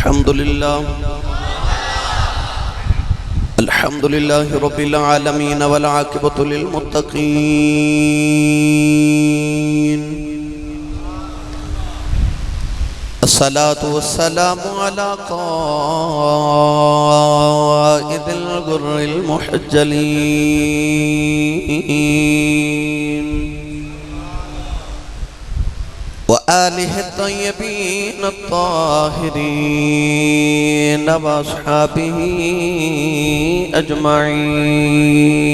الحمد لله رب العالمين والعاقبة للمتقين الصلاة والسلام على قائد الغر المحجلين وآله الطيبين الطاهرين وأصحابه أجمعين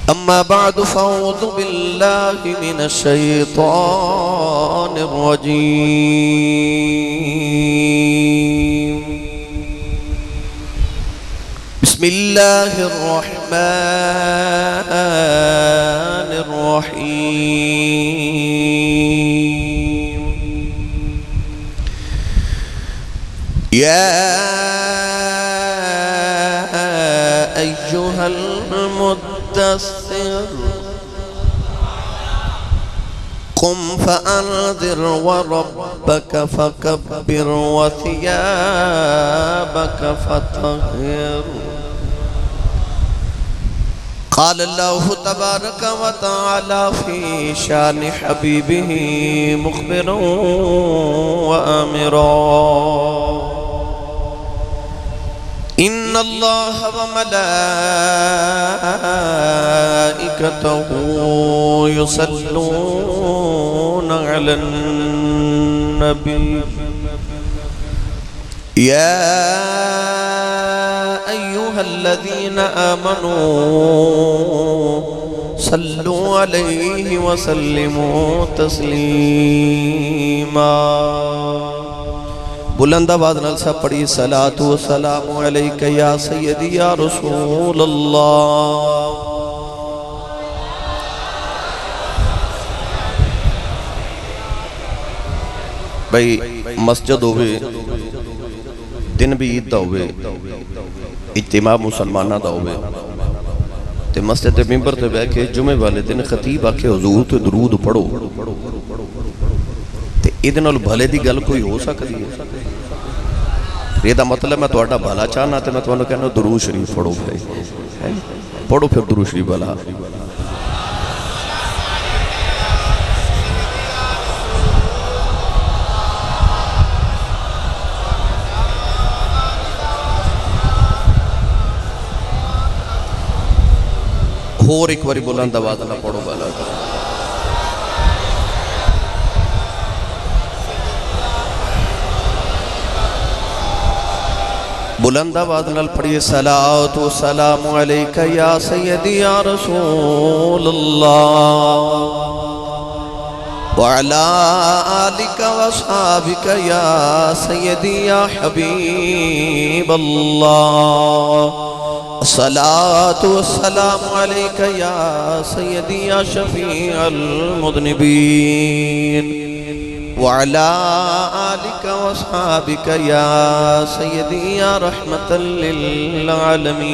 أما بعد فأعوذ بالله من الشيطان الرجيم بسم الله الرحمن الرحيم يا أيها المدثر قم فأنذر وربك فكبر وثيابك فطهر قال الله تبارك وتعالى في شان حبيبه مخبرا وآمرا إن الله وملائكته يصلون على النبي يا أيها الذين آمنوا صلوا عليه وسلموا تسليما بلند آواز نال سب پڑھی صلاۃ و سلام علیک یا سیدی یا رسول اللہ بھئی مسجد ہوئے دن بھی عید دا ہوئے اجتماع مسلمانہ دا ہوئے تے مسجد ممبر تے بیٹھ کے جمعے والے دن خطیب آکے حضور تے درود پڑھو تے ادھے نال بھلے دی گل کوئی ہو سکتی ہے یہ دا مطلب میں توڑا بھلا چاہنا تے میں تو انہوں کہنا درود شریف پڑھو پڑھو پھر درود شریف بھلا اور ایک باری بلند آواز نہ پڑھو بھلا بلند آواز نال پڑھیے صلاۃ و سلام علیک یا سیدی یا رسول اللہ وعلا آلک و اصحابک یا سیدی یا حبیب اللہ الصلاة والسلام علیک یا سیدی یا شفیع المذنبین وعلا آلک واصحابک یا سیدی یا رحمتا للعالمین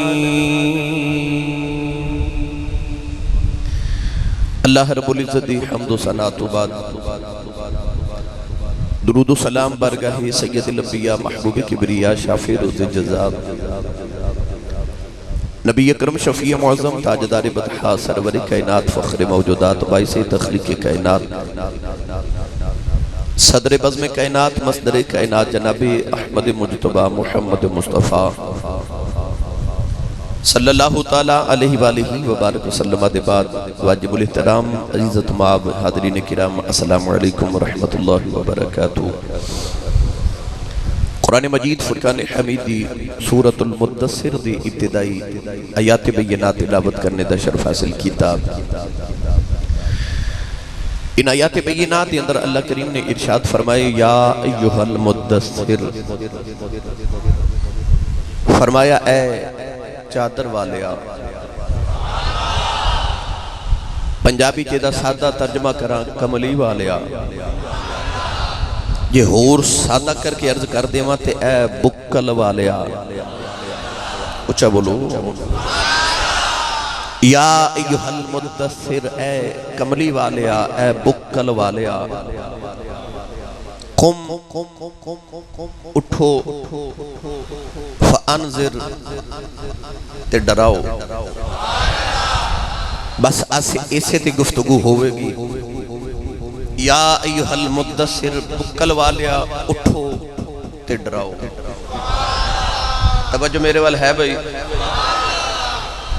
اللہ رب العزت دی حمد و ثناء تو بعد درود و سلام برگاہ سید الانبیاء محبوب کبریاء شافع روز جزا نبی اکرم شفیع معظم تاجدار بدحا سرور کائنات فخر موجودات باعث تخلیق کائنات صدر بزم کائنات مصدر کائنات جناب احمد مجتبہ محمد مصطفیٰ صلی اللہ تعالیٰ علیہ وآلہ وبارک وسلم دے بعد واجب الاحترام عزیزت معاب حاضرین کرام السلام علیکم ورحمت اللہ وبرکاتہ قرآن مجید فرقان حمیدی سورة المدثر دی ابتدائی آیات بینات تلاوت کرنے دا شرف حاصل کتاب ان آیات بینات کے اندر اللہ کریم نے ارشاد فرمائے یا ایوہ المدثر فرمایا اے چادر والیا پنجابی چیدہ سادہ ترجمہ کرا کملی والیا یہ ہور سادہ کر کے عرض کر دے تے اے بکل والیا اچھا بولو یا ایوہ المدثر اے کملی والیا اے بکل والیا قم اٹھو فانذر تے ڈراؤ. بس اسے تے گفتگو ہوئے گی. یا ایہا المدثر بکل والیا اٹھو تے ڈراؤ. توجہ میرے وال ہے بھئی.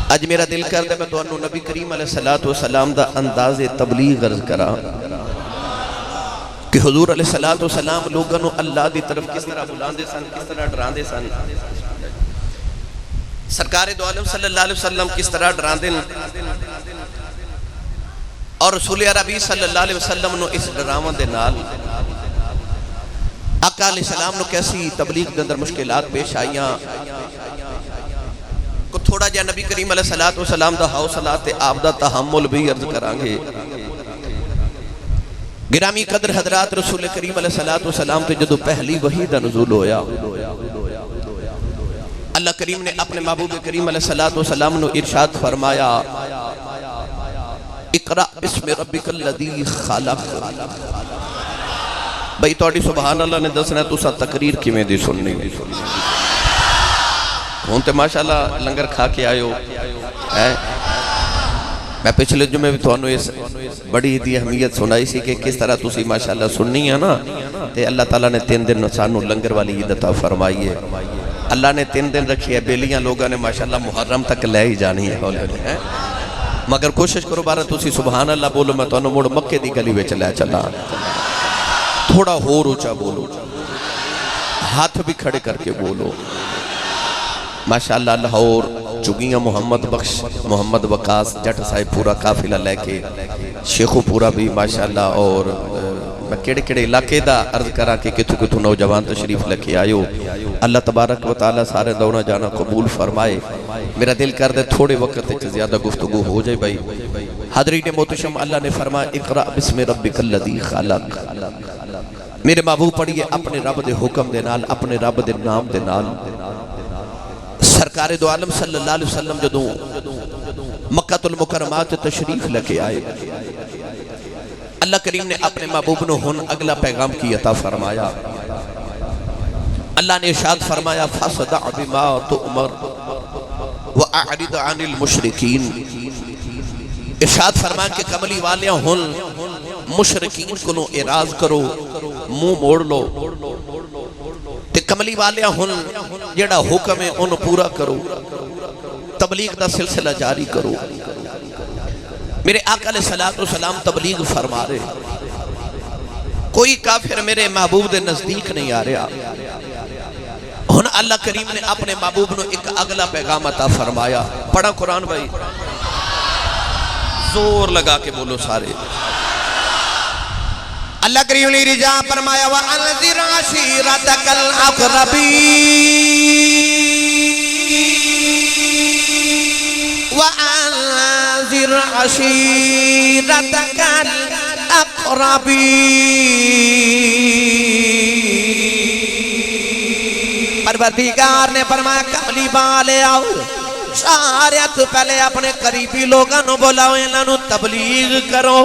اج میرا دل کر دے میں تو انہوں نبی کریم علیہ السلام دا انداز تبلیغ عرض کرا کہ حضور علیہ السلام لوگوں اللہ دی طرف کس طرح بلاندے سن, کس طرح ڈراندے سن. سرکار دو عالم صلی اللہ علیہ وسلم کس طرح ڈراندے اور رسول عربی صلی اللہ علیہ وسلم نو اس ڈراون دے نال آقا علیہ السلام نو کیسی تبلیغ دے اندر مشکلات پیش آئیاں. کو تھوڑا جا نبی کریم علیہ السلام دا حوصلہ تے آپ دا تحمل بھی عرض کرانگے. گرامی قدر حضرات, رسول کریم علیہ السلام تے جدو پہلی وحی دا نزول ہویا, اللہ کریم نے اپنے محبوب کریم علیہ السلام نو ارشاد فرمایا اقرأ بسم ربک الذی خلق. بھئی توڑی سبحان اللہ نے دسنا تو سا تقریر کی میں دی سننی ہونتے ماشاءاللہ لنگر کھا کے آئے ہو. میں پچھلے جمعے بھی تو انہوں اس بڑی دی اہمیت سنائی سی کہ کس طرح تُسی ماشاءاللہ سننی ہے نا. تے اللہ تعالیٰ نے 3 دن سانو لنگر والی عید عطا فرمائی ہے. اللہ نے 3 دن رکھی ہے, بیلیاں لوگاں نے ماشاءاللہ محرم تک لے ہی جانی ہے. مگر کوشش کرو بارہ تُسی سبحان اللہ بولو, میں تو انہوں موڑ مکے دی گلی ویچ لے چلا. تھوڑا ہو روچا بولو, ہاتھ بھی کھڑے کر کے بولو. ماشاءاللہ لاہور چگیاں محمد بخش, محمد وقاص, جٹ صاحب پورا قافلہ لے کے, شیخو پورا بھی ماشاءاللہ, اور میں کیڑے علاقے دا عرض کرا کہ کتھو نوجوان تشریف لکھے آئیو. اللہ تبارک و تعالیٰ سارے دونا جانا قبول فرمائے. میرا دل کر دے تھوڑے وقت زیادہ گفتگو ہو جائے بھائی. حضرین محتشم, اللہ نے فرمایا اقرأ بسم ربک الذی خلق. میرے محبوب پڑھئے اپنے رب دے حکم دے نال, اپنے رب دے نام دے نال. سرکار دو عالم صلی اللہ علیہ وسلم جدوں مکہ المکرمات تشریف لکے آئے, اللہ کریم نے اپنے محبوب نو ہن اگلا پیغام کی عطا فرمایا. اللہ نے ارشاد فرمایا فَصَدَعْ بِمَا تُؤْمَرْ وَأَعْرِضْ عَنِ الْمُشْرِكِينَ. ارشاد فرمایا کہ کملی والیاں ہن مشرکین کو نو اعراض کرو, منہ موڑ لو. تے کملی والیاں ہن جڑا حکم ہے انہوں پورا کرو, تبلیغ دا سلسلہ جاری کرو. میرے آقا علیہ السلام تبلیغ فرما رہے, کوئی کافر میرے محبوب دے نزدیک نہیں آ رہا. ہن اللہ کریم نے اپنے محبوب نو ایک اگلا پیغام عطا فرمایا. پڑھا قرآن بھائی, زور لگا کے بولو سارے. اللہ کریم نے رجا فرمایا وَأَنذِرْ عَشِيرَتَكَ الْأَقْرَبِينَ وَأَنذِرْ عَشِيرَتَكَ الْأَقْرَبِينَ. پروردگار نے فرمایا کملی والے آؤ, سارے تو پہلے اپنے قریبی لوگوں بلاؤ, انہوں تبلیغ کرو.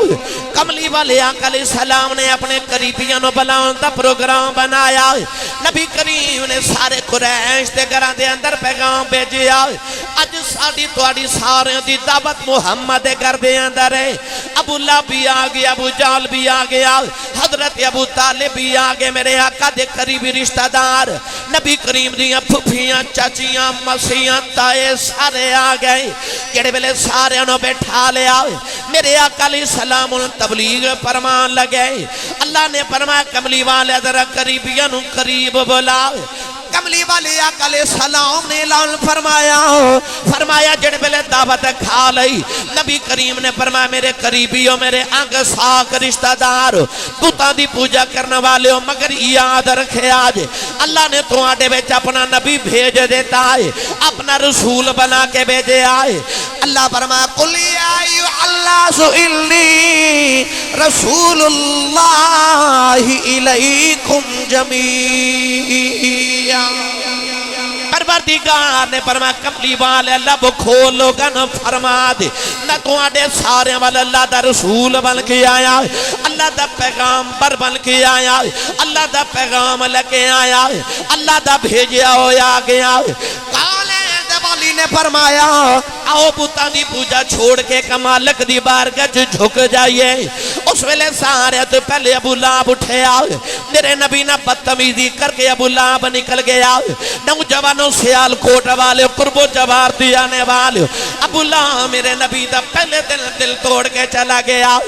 کملی والے آقا علیہ السلام نے اپنے قریبیوں بلاؤ دا پروگرام بنایا. نبی کریم نے سارے قریش دے گھراں دے اندر پیغام بھیجیا. اج ساڈی تواڈی سارے دی دعوت محمد دے گھر دے اندر ہے. ابو لہب بھی آ گیا, ابو جہل بھی آ گیا, حضرت ابو طالب بھی آ گئے, میرے آقا دے قریبی رشتہ دار, نبی کریم دیاں پھپھیاں, چاچیاں, مسیاں, تائے سارے آ گئے. کیڑے ویلے سارے انہوں بیٹھا لیا. میرے آقا علیہ السلام تبلیغ فرمان لگے. اللہ نے فرمایا کملی والے ذرا قریبیاں نو قریب بلا. کملی والے آقا علیہ السلام نے اعلان فرمایا جڑے بلے دعوت کھا لئی. نبی کریم نے فرمایا میرے قریبیوں, میرے آنگ ساک رشتہ دار, بتاں دی پوجا کرنے والے ہو, مگر یاد رکھے آج اللہ نے تو آڈے بیچ اپنا نبی بھیج دیتا ہے, اپنا رسول بنا کے بھیجے آئے. اللہ فرمایا قُلْ يَا أَيُّهَا النَّاسُ إِنِّي رَسُولُ اللَّهِ إِلَيْكُمْ جَمِيعًا. پروردگار نے فرمایا کملی والے لب کھولو گن فرما دے میں تواڈے سارے وال اللہ دا رسول بن کے آیا اللہ دا پیغامبر بن کے آیا اللہ دا پیغام لے کے آیا اللہ دا بھیجیا ہویا گیا کالے والی نے فرمایا آؤ بتاں دی پوجا چھوڑ کے کمالک دی بارگاہ جھک جائیے اس ویلے سارے تو پہلے ابو لہب اٹھیا میرے نبی نے بدتمیزی کر کے ابو لہب نکل گیا نوجوانوں سیال کوٹ والے قرب و جوار دی آنے والے ابو لہب میرے نبی دا پہلے دل توڑ کے چلا گیا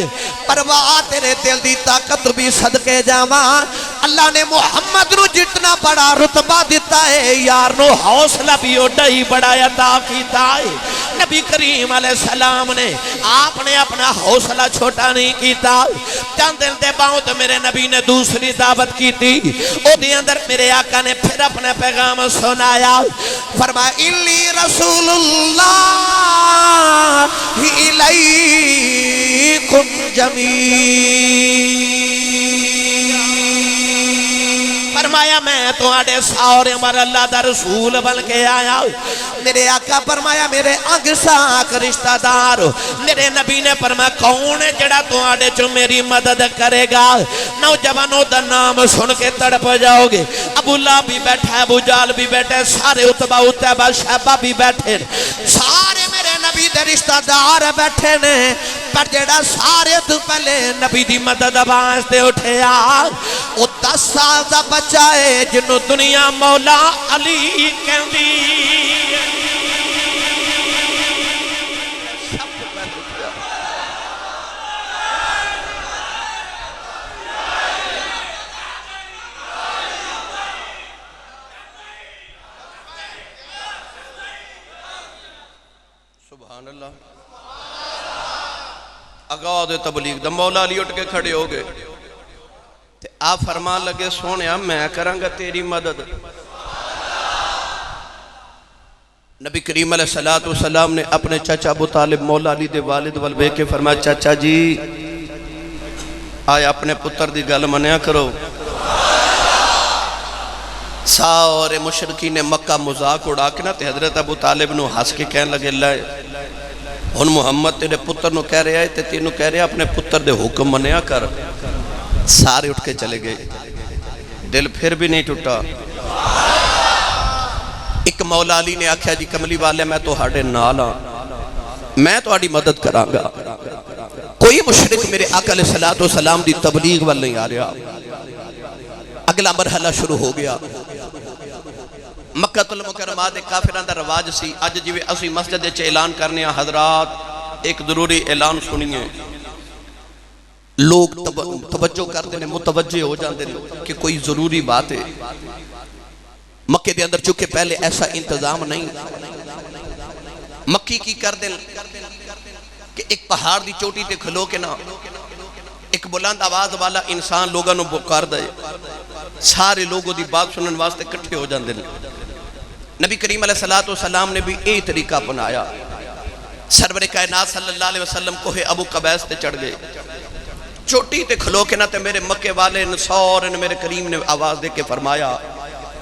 پرواہ تیرے دل دی طاقت بھی صدقے جاواں اللہ نے محمد نو جتنا بڑا رتبہ دیتا ہے یار نو حوصلہ بھی اڈائی بڑا عطا کیتا ہے نبی کریم علیہ السلام نے آپ نے اپنا حوصلہ چھوٹا نہیں کیتا چند دن دے بعد میرے نبی نے دوسری دعوت کی تھی او دے اندر میرے آقا نے پھر اپنا پیغام سنایا فرمایا انی رسول اللہ الیکم جمیع فرمایا میں تو آڑے ساورے مر اللہ دا رسول بن کے آیا میرے آقا فرمایا میرے انگ ساک رشتہ دار میرے نبی نے فرمایا کون ہے جڑا تو آڑے جو میری مدد کرے گا نوجوانوں دا نام سن کے تڑپ جاؤ گے ابو لہب بھی بیٹھا ہے ابو جہل بھی بیٹھے سارے اتبا اتبا شہبہ بھی بیٹھے سارے میرے نبی دے رشتہ دار بیٹھے نے پر جڑا سارے تو پہلے نبی دی مدد واسطے اٹھیا او 10 سال دا بچہ ہے جنہوں دنیا مولا علی کہندی سبحان اللہ اگاہ تبلیغ دا مولا علی اٹھ کے کھڑے ہو گئے آپ فرمان لگے سونیا میں کروں گا تیری مدد نبی کریم علیہ السلام نے اپنے چچا ابو طالب مولا علی دے والد والبے کے فرمایا چچا جی آئے اپنے پتر دی گل منیا کرو سارے مشرکین مکہ مذاق اڑا کے نا تے حضرت ابو طالب نو ہنس کے کہنے لگے لائے ہن محمد تیرے پتر نو کہہ رہے آئے تے تینو کہہ رہے اپنے پتر دے حکم منیا کر سارے اٹھ کے چلے گئے دل پھر بھی نہیں ٹوٹا ایک مولا علی نے آکھیا جی کملی والے میں تو ہاڑے نالا میں تو آڑی مدد کراں گا کوئی مشرک میرے آقا علیہ السلام دی تبلیغ وال نہیں آ رہا اگلا مرحلہ شروع ہو گیا مکہ المکرمہ دے کافران دا رواج سی اج جیوے اسی مسجد چے اعلان کرنے ہیں حضرات ایک ضروری اعلان سنیے لوگ توجہ کرتے ہیں متوجہ ہو جاندے ہیں کہ کوئی ضروری بات ہے مکہ دے اندر چونکہ پہلے ایسا انتظام نہیں مکی کی کر دیں کہ ایک پہاڑ دی چوٹی تے کھلو کے نا ایک بلند آواز والا انسان لوگاں نو پکار دے سارے لوگوں دی بات سنن واسطے اکٹھے ہو جاندے ہیں نبی کریم علیہ السلام نے بھی یہی طریقہ اپنایا سرور کائنات صلی اللہ علیہ وسلم کوہ ابو قبیس تے چڑھ گئے چوٹی تے کھلو کے نا تے میرے مکے والے سورے میرے کریم نے آواز دے کے فرمایا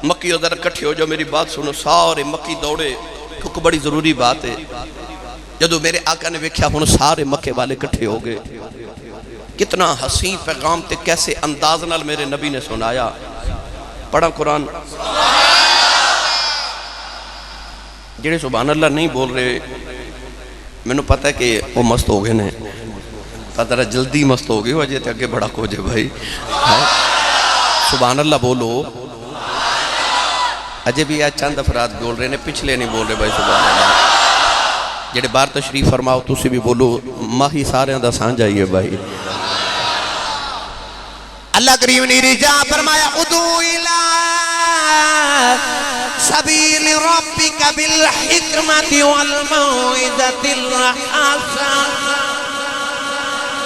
مکی ادھر اکٹھے ہو جو میری بات سنو سارے مکی دوڑے کیونکہ بڑی ضروری بات ہے جدو میرے آقا نے ویکھیا ہن سارے مکے والے اکٹھے ہو گئے کتنا حسین پیغام تے کیسے انداز نال میرے نبی نے سنایا پڑھا قرآن جڑے سبحان اللہ نہیں بول رہے میں نے پتہ ہے کہ وہ مست ہو گئے نے پتہ جلدی مست ہو گئے وجہ تے آگے بڑا کوجے بھائی سبحان اللہ بولو اجے بھی آج چند افراد بول رہے ہیں پچھلے نہیں بول رہے بھائی سبحان اللہ جڑے بار تشریف فرماؤ تو سے بھی بولو ماہی سارے اندہ سان جائیے بھائی اللہ کریم نے رجا فرمایا ادعو الہ سبیل ربک بالحکمت والموعظۃ الحسنہ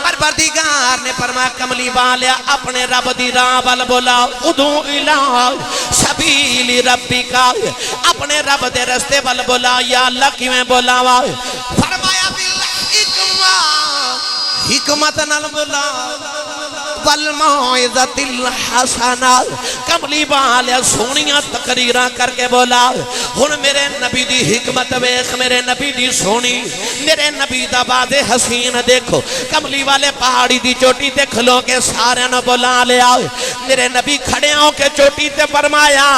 پروردگار نے فرمایا کملی والیا اپنے رب دی راہ وال بولا ادعو الہ سبیل ربک اپنے رب دے رستے وال بولا یا اللہ کیویں بولاوا فرمایا بالحکمہ حکمت نال بولا والموعظۃ الحسنہ، کملی والے سونیاں تقریراں کر کے بولا ہن میرے نبی دی حکمت ویکھ، میرے نبی دی سونی، میرے نبی دا باز حسین دیکھو۔ کملی والے پہاڑی دی چوٹی تے کھلو کے سارے نو بلا لیا، میرے نبی کھڑے ہو کے چوٹی تے فرمایا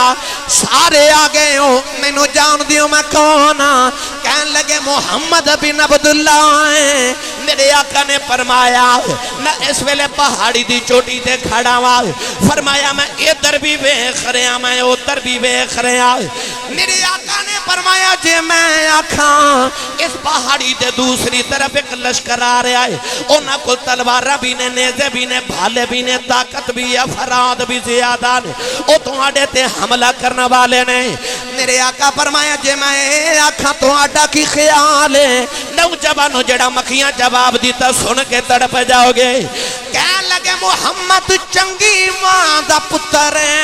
سارے آگئے ہو، میں نو جان دیو میں کون ہاں؟ کہن لگے محمد بن عبداللہ ہیں۔ میرے آقا نے فرمایا میں اس ویلے پہاڑی دی چوٹی تے کھڑا ہوا، فرمایا میں ادھر بھی ویکھ رہا میں ادھر بھی ویکھ رہا۔ میرے آقا نے فرمایا جے میں آکھاں اس پہاڑی دے دوسری طرف ایک لشکر آ رہا ہے، انہاں کو تلوارہ بھی نے، نیزے بھی نے، بھالے بھی نے، طاقت بھی ہے، افراد بھی زیادہ نے، او تو آڑے تے حملہ کرنے والے نے۔ میرے آقا فرمایا جے میں آکھاں تو آڑا کی خیال ہے؟ نوجوانو جڑا مکھیاں جواب دیتا سن کے تڑپ جاؤ گے۔ کہنے لگے محمد چنگی ماں دا پتر ہے،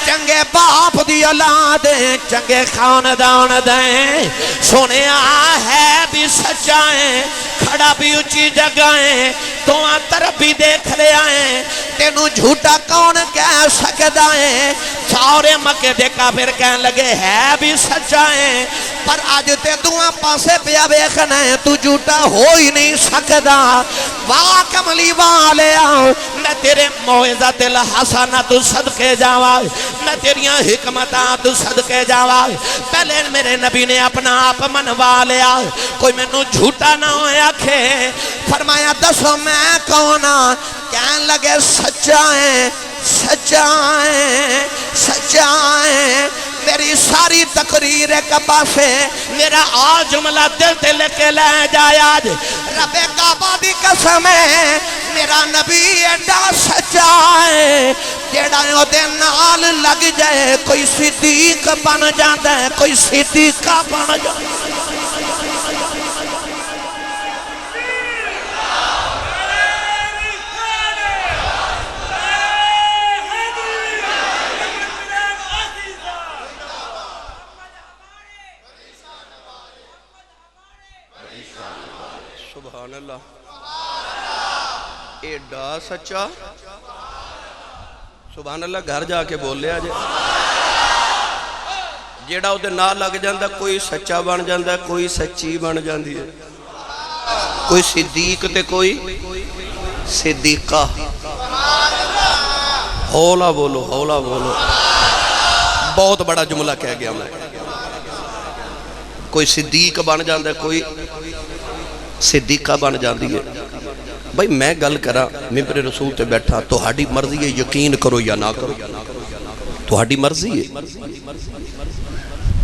چنگے باپ دی اولاد ہیں، چنگے خاندان دیں، سونے ہے بھی سچا ہے، کھڑا بھی اچھی جگہ ہے، تو طرف بھی دیکھ رہے ہیں، تینوں جھوٹا کون کہہ سکتا ہے؟ سارے مکے دے کافر کہنے لگے ہے بھی سچا ہے، پر آج تے دعا پاسے پیا بیکھنا ہے، تو جھوٹا ہو ہی نہیں سکتا۔ واہ کملی والے آؤ، میں تیرے موعظۃ الحسنہ تو صدقے جاوا، میں تیریاں حکمتاں تو صدقے جاوا۔ پہلے میرے نبی نے اپنا آپ منوا لیا، کوئی میں نو جھوٹا نہ ہوئے آکھے۔ فرمایا دسو میں کون ہاں؟ کہنے لگے سچا ہے، سچا ہے، سچا ہے۔ میری ساری تقریر کعبہ سے میرا آج جملہ دل تے لے کے لے جایا، رب کعبہ دی قسم ہے میرا نبی ایڈا سچا ہے، جیڑا دے نال لگ جائے کوئی صدیق بن جاتا ہے، کوئی صدیقہ بن جاتا ہے۔ سبحان اللہ، ایڈا سچا، سبحان اللہ، گھر جا کے بول لیا جے، جیڑا او دے نہ لگ جاندہ کوئی سچا بن جاندہ، کوئی سچی بن جاندی ہے، کوئی صدیق تے کوئی صدیقہ۔ ہولا بولو، ہولا بولو، بہت بڑا جملہ کہہ گیا میں۔ کوئی صدیق بن جاندہ، کوئی صدیقہ بن جاندی ہے۔ بھائی میں گل کرا ممبر رسول تے بیٹھا، تو ہاڑی مرضی ہے یقین کرو یا نہ کرو، تو ہاڑی مرضی ہے۔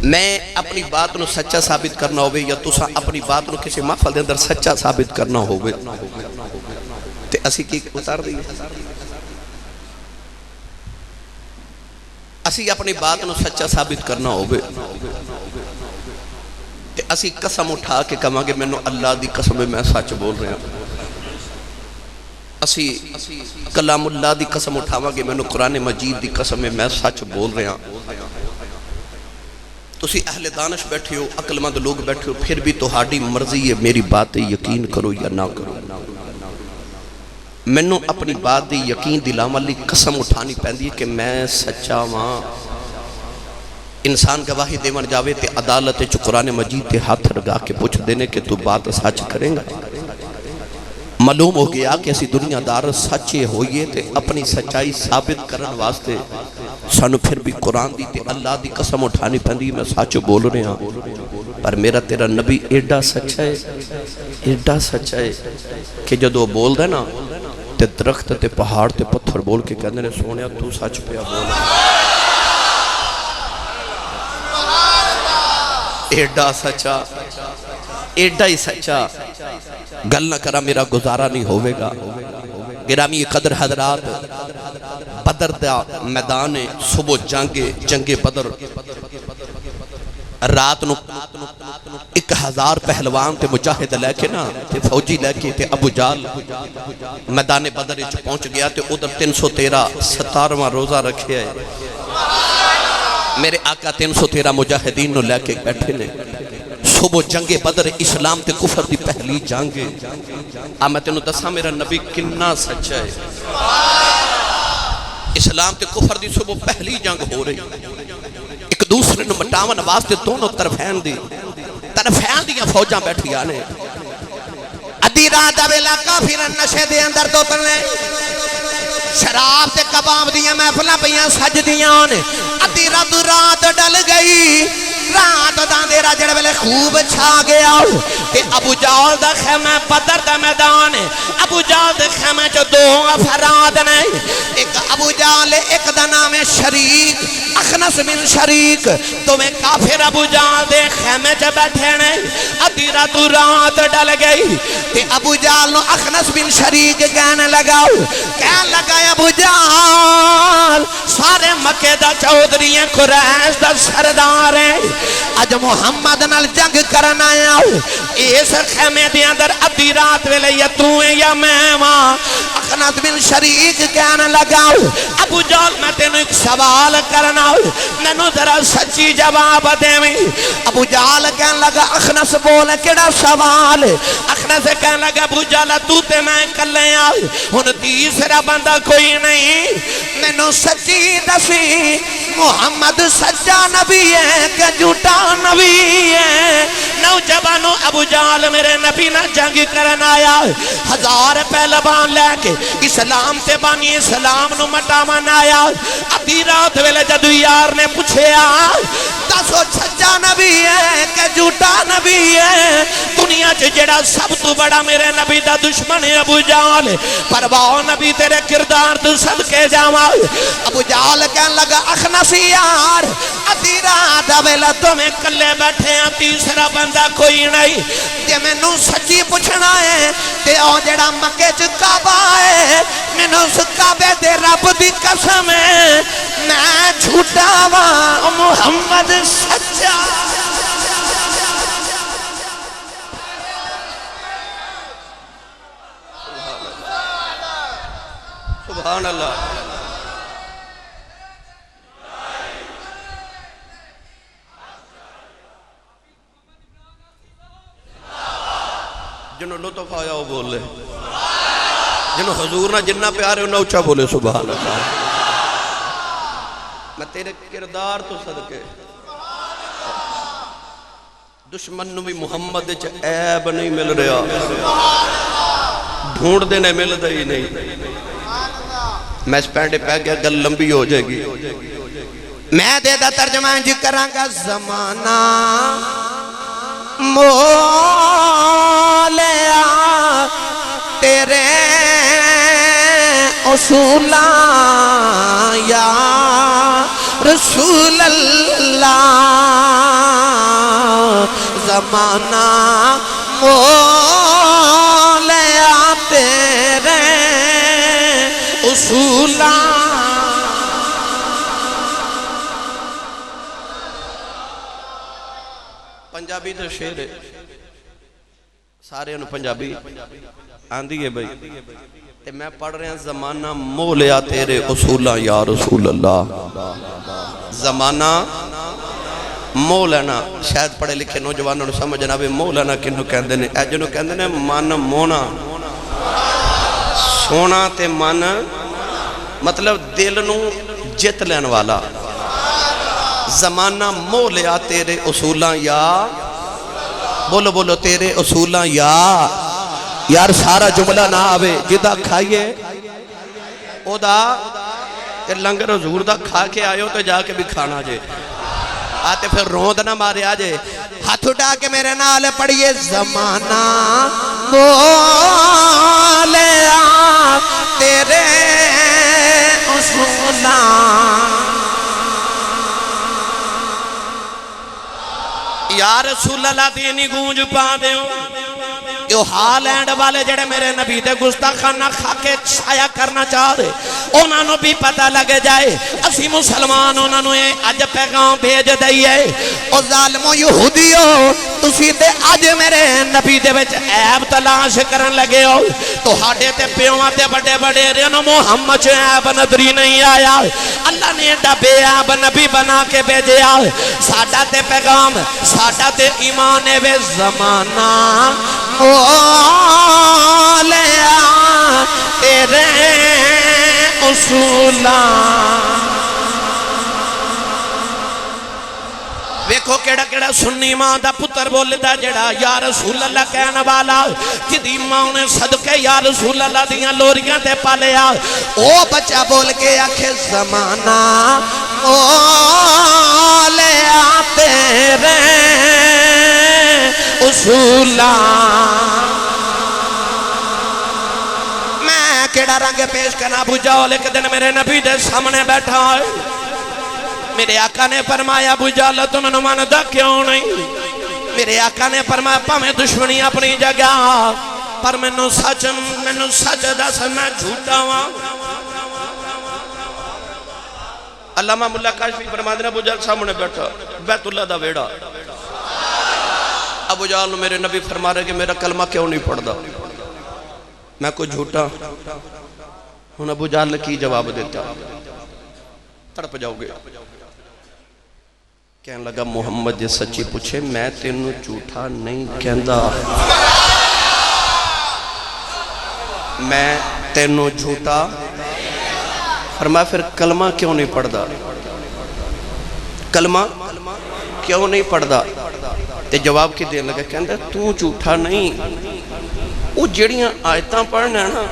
میں اپنی بات نو سچا ثابت کرنا ہوئے یا تسا اپنی بات نو کسی محفل دے اندر سچا ثابت کرنا ہوئے تے اسی کی اتار دیئے، اسی اپنی بات نو سچا ثابت کرنا ہوئے تے اسی قسم اٹھا کے کہاں گے میں اللہ دی قسم میں سچ بول رہے ہیں، اسی کلام اللہ دی قسم اٹھاواں گے میں قرآن مجید دی قسم میں سچ بول رہے ہیں۔ تو اسی اہل دانش بیٹھے ہو، عقل مند لوگ بیٹھے ہو، پھر بھی تو ہاڑی مرضی ہے میری باتیں یقین کرو یا نہ کرو۔ میں اپنی بات دی یقین دلاواں لی قسم اٹھانی پہندی ہے کہ میں سچا ہاں۔ انسان گواہی دیون جاوے تے عدالت چ قرآن مجید تے ہاتھ لگا کے پوچھ دینے کہ تو بات سچ کریں گا۔ معلوم ہو گیا کہ اسی دنیا دار سچے ہوئیے تے اپنی سچائی ثابت کرن واسطے سانو پھر بھی قرآن دی تے اللہ دی قسم اٹھانی پہندی میں سچ بول رہے ہیں۔ پر میرا تیرا نبی ایڈا سچا ہے، ایڈا سچا ہے کہ جدو بول دے نا تے درخت تے پہاڑ تے پتھر بول کے کہنے سونیا تو سچ پیا بول رہا، ایڈا سچا، ایڈا ہی سچا۔ گل نہ کرا میرا گزارا نہیں ہوئے گا۔ گرامی قدر حضرات، بدر دا میدان صبح جنگ بدر، رات نو 1000 پہلوان تے مجاہد لے کے نا تے فوجی لے کے تے ابو جال میدان بدر وچ پہنچ گیا تے ادھر 313 17واں روزہ رکھے ہے۔ میرے آقا 313 مجاہدین نو لے کے بیٹھے نے، صبح جنگ بدر اسلام تے کفر دی پہلی جنگ میں تینوں دساں میرا نبی کنا سچا ہے اسلام تے کفر دی صبح پہلی جنگ ہو رہی ایک دوسرے نو مٹاون واسطے دونوں طرفین دیاں فوجاں بیٹھی آنے ادھی رات دا ویلا کافرن نشے دے اندر دوتنے شراب تے کباب دیاں محفلاں پیاں سج دیاں نے ادھی رات ڈل گئی رات دا اندھیرا جڑے ویلے خوب چھا گیا کہ ابو جہل دا خیمہ بدر دا میدان ابو جہل دے خیمہ جو دو افراد نے ایک ابو جہل ایک دا نام شریک اخنس بن شریک تمہیں کافر ابو جہل دے خیمہ جو بیٹھے نے ادھی رات ڈل گئی کہ ابو جہل نو اخنس بن شریک کہنے لگا ابو جہل سارے مکے دا چودھری ہیں قریش دا سردار ہیں اج محمد نال جنگ کرنا آیا اس خیمے دے اندر ادھی رات ویلے یا تو ہیں یا میں ماں اخنس بن شریک کہنے لگا ابو جہل میں تینوں ایک سوال کرنا میں نو ذرا سچی جواب دے میں ابو جہل کہنے لگا اخنس بولے کیڑا سوال اخنس کہنے لگا ابو جہل تو تے میں کلے آئے ہن تیسرا بندہ کوئی نہیں میں نو سچی دسی محمد سچا نبی ہے کہ جھوٹا نبی ہے نوجوانو ابو جہل میرے نبی نہ جنگ کرنا آیا 1000 پہلوان لے کے اسلام سے بانی اسلام نو مٹاون آیا ادھی رات ویلے جدو یار نے پوچھے دسو سچا نبی ہے کہ جھوٹا نبی ہے دنیا چ جڑا سب تو بڑا میرے نبی دا دشمن ہے ابو جہل پرواہ نبی تیرے کردار تو صدقے جاواں ابو جہل کہنے لگا اخنس یار ادھی رات ویلا تمہیں کلے بیٹھے ہیں تیسرا بندہ کوئی نہیں جے میں نو سچی پوچھنا ہے تے او جڑا مکے چ کعبہ ہے میں نو اس کعبے دے رب دی قسم ہے میں جھوٹا واں محمد سچا سبحان اللہ جنہوں لطف آیا وہ بولے جنہوں حضور نہ جنہ پیارے انہوں اچھا بولے سبحان اللہ میں تیرے کردار تو صدقے دشمن نو بھی محمد عیب نہیں مل رہا ڈھونڈ دینے مل دے نہیں میں اس پینڈے پہ گیا گل لمبی ہو جائے گی میں دے دا ترجمہ جی کراں گا زمانہ مولیا تیرے اصولا یا رسول اللہ زمانہ مولیا تیرے اصولا پنجابی تو شیر ہے سارے انہوں پنجابی آندھی ہے بھائی تے میں پڑھ رہے ہیں زمانہ مولیا تیرے اصولا یا رسول اللہ زمانہ مولانا شاید پڑھے لکھے نوجوانوں نے سمجھنا بھی مولانا کنہوں کہندے نے اے جنہوں کہندے نے من مونا سونا تے من مطلب دل نو جت لین والا زمانہ مولیا تیرے اصولاں یا بولو بولو تیرے اصولاں یا یار سارا جملہ نہ آوے جدہ کھائیے او دا کہ لنگر حضور دا کھا کے آئے ہو تو جا کے بھی کھانا جے آتے پھر روند نہ مارے آجے ہاتھ اٹھا کے میرے نال پڑھئے زمانہ مولیا تیرے اصولاں یا رسول اللہ دینی گونج پا دے ہو یہ حال اینڈ والے جڑے میرے نبی دے گستاخانہ کھا کے چھایا کرنا چاہ دے انہاں نو بھی پتہ لگے جائے اسی مسلمان انہاں نو اج پیغام بھیج دئیے او ظالمو یہودیو تسی تے اج میرے نبی دے وچ عیب تلاش کرن لگے ہو تو ہاڈے تے پیواں تے بڑے بڑے رنو محمد عیب نظری نہیں آیا اللہ نے ایڈا بے عیب نبی بنا کے بھیجیا ساڈا تے پیغام ساڈا تے ایمان وے زمانہ مولیا تیرے اصولاں ویکھو کیڑا کیڑا سنی ماں دا پتر بولدا جڑا یا رسول اللہ کہنے والا جدی ماں نے صدقے یا رسول اللہ دیاں لوریاں تے پالیا او بچہ بول کے آکھے زمانہ مولیا تیرے اصولاں میں کیڑا رنگ پیش کرنا ابو جہل ایک دن میرے نبی دے سامنے بیٹھا ہے میرے آقا نے فرمایا ابو جہل تم نے ماندا کیوں نہیں میرے آقا نے فرمایا پاویں دشمنی اپنی جگہ پر مینوں سچ دس میں جھوٹا ہاں علامہ ملا کاشفی فرماندے نے ابو جہل سامنے بیٹھا بیت اللہ دا ویڑا ابو جہل میرے نبی فرما رہے کہ میرا کلمہ کیوں نہیں پڑھدا میں کوئی جھوٹا ہن ابو جہل نے کی جواب دیتا تڑپ جاؤ گے کہنے لگا محمد جے سچی پوچھے میں تینوں جھوٹا نہیں کہندا میں تینوں جھوٹا فرمایا پھر کلمہ کیوں نہیں پڑھدا کلمہ کیوں نہیں پڑھدا تے جواب کی دین لگا کہندا تو جھوٹا نہیں وہ جڑیاں آیتاں پڑھنا نا